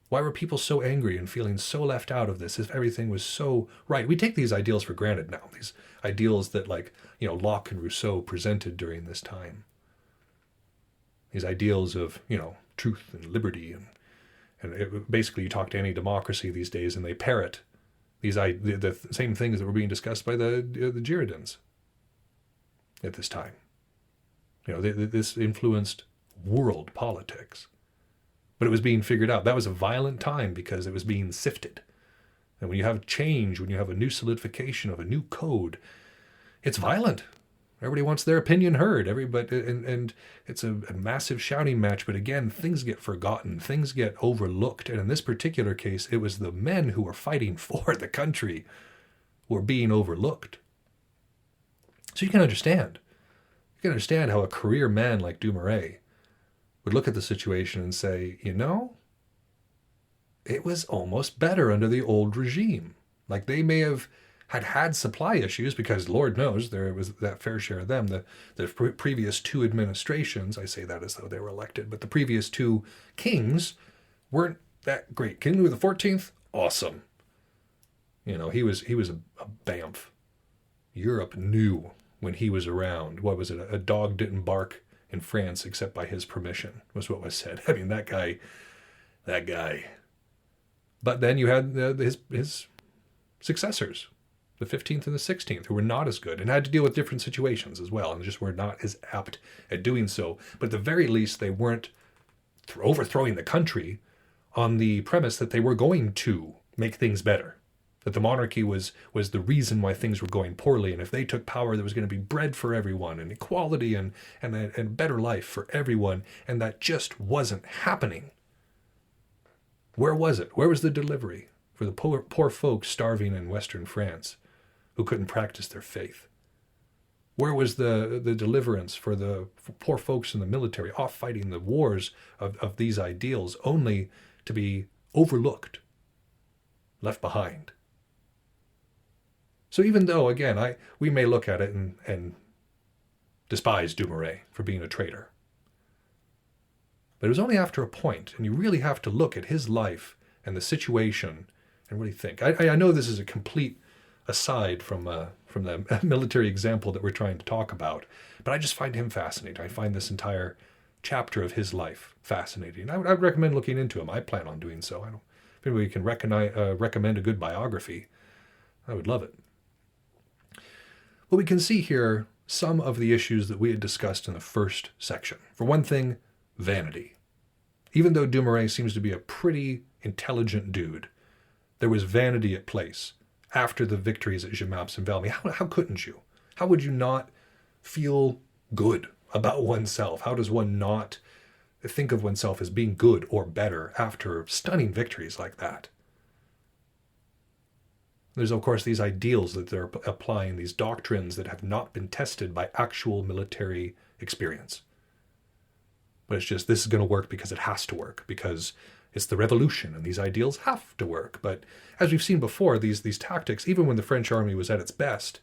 Why were people so angry and feeling so left out of this if everything was so right? We take these ideals for granted now, these ideals that Locke and Rousseau presented during this time. These ideals of, truth and liberty. And basically you talk to any democracy these days and they parrot the same things that were being discussed by the Girondins at this time. This influenced world politics. But it was being figured out. That was a violent time because it was being sifted. And when you have change, when you have a new solidification of a new code, it's violent. Everybody wants their opinion heard. And it's a massive shouting match. But again, things get forgotten. Things get overlooked. And in this particular case, it was the men who were fighting for the country who were being overlooked. So you can understand. You can understand how a career man like Dumouriez would look at the situation and say, it was almost better under the old regime. Like they may have had supply issues because Lord knows there was that fair share of them. The previous two administrations, I say that as though they were elected, but the previous two kings weren't that great. King Louis XIV, awesome. He was a bamf. Europe knew when he was around. What was it? A dog didn't bark in France except by his permission, was what was said. I mean, that guy. But then you had his successors, the 15th and the 16th, who were not as good and had to deal with different situations as well and just were not as apt at doing so. But at the very least, they weren't overthrowing the country on the premise that they were going to make things better, that the monarchy was the reason why things were going poorly. And if they took power, there was going to be bread for everyone and equality and better life for everyone. And that just wasn't happening. Where was it? Where was the delivery for the poor folks starving in Western France who couldn't practice their faith? Where was the deliverance for the poor folks in the military off fighting the wars of these ideals only to be overlooked, left behind? So even though, again, we may look at it and despise Dumouriez for being a traitor, but it was only after a point, and you really have to look at his life and the situation And what do you think? I know this is a complete aside from the military example that we're trying to talk about, but I just find him fascinating. I find this entire chapter of his life fascinating. I would recommend looking into him. I plan on doing so. If anybody can recommend a good biography, I would love it. But we can see here some of the issues that we had discussed in the first section. For one thing, vanity. Even though Dumouriez seems to be a pretty intelligent dude, there was vanity at place after the victories at Jemappes and Valmy. How couldn't you? How would you not feel good about oneself? How does one not think of oneself as being good or better after stunning victories like that? There's, of course, these ideals that they're applying, these doctrines that have not been tested by actual military experience. But it's just, this is going to work because it has to work, because it's the revolution and these ideals have to work. But as we've seen before, these tactics, even when the French army was at its best,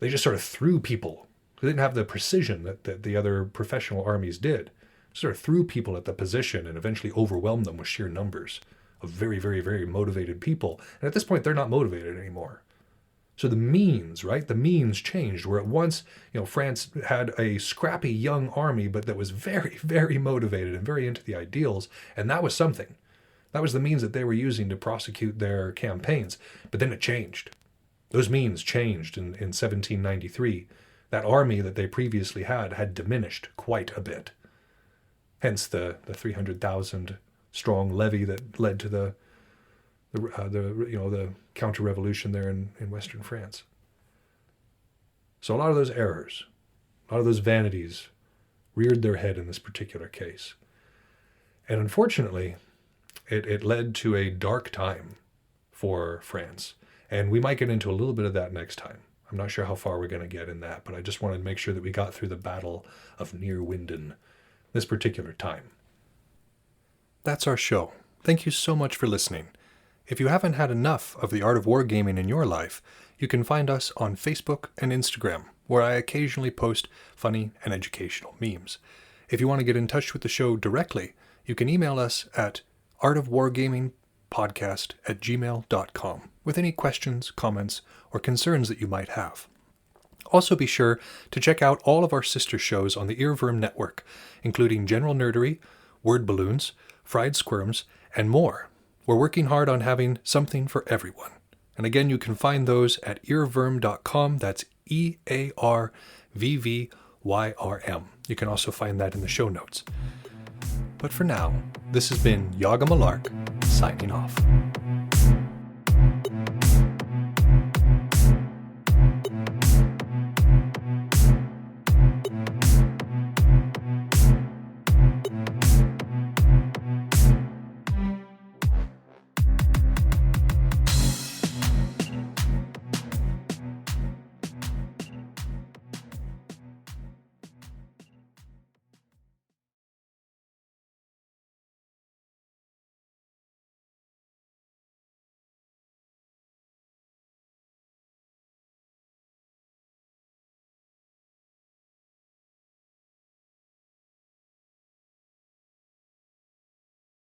they just sort of threw people. They didn't have the precision that the other professional armies did. Sort of threw people at the position and eventually overwhelmed them with sheer numbers of very, very, very motivated people. And at this point, they're not motivated anymore. So the means, right? The means changed, where at once, France had a scrappy young army, but that was very, very motivated and very into the ideals. And that was something. That was the means that they were using to prosecute their campaigns. But then it changed. Those means changed in 1793. That army that they previously had diminished quite a bit. Hence the 300,000 strong levy that led to the counter-revolution there in Western France. So a lot of those errors, a lot of those vanities reared their head in this particular case. And unfortunately, it led to a dark time for France. And we might get into a little bit of that next time. I'm not sure how far we're going to get in that, but I just wanted to make sure that we got through the Battle of Neerwinden this particular time. That's our show. Thank you so much for listening. If you haven't had enough of the art of wargaming in your life, you can find us on Facebook and Instagram, where I occasionally post funny and educational memes. If you want to get in touch with the show directly, you can email us at artofwargamingpodcast@gmail.com with any questions, comments, or concerns that you might have. Also be sure to check out all of our sister shows on the Earworm Network, including General Nerdery, Word Balloons, Fried Squirms, and more. We're working hard on having something for everyone. And again, you can find those at earworm.com. That's EARVVYRM. You can also find that in the show notes. But for now, this has been Yaga Malark, signing off.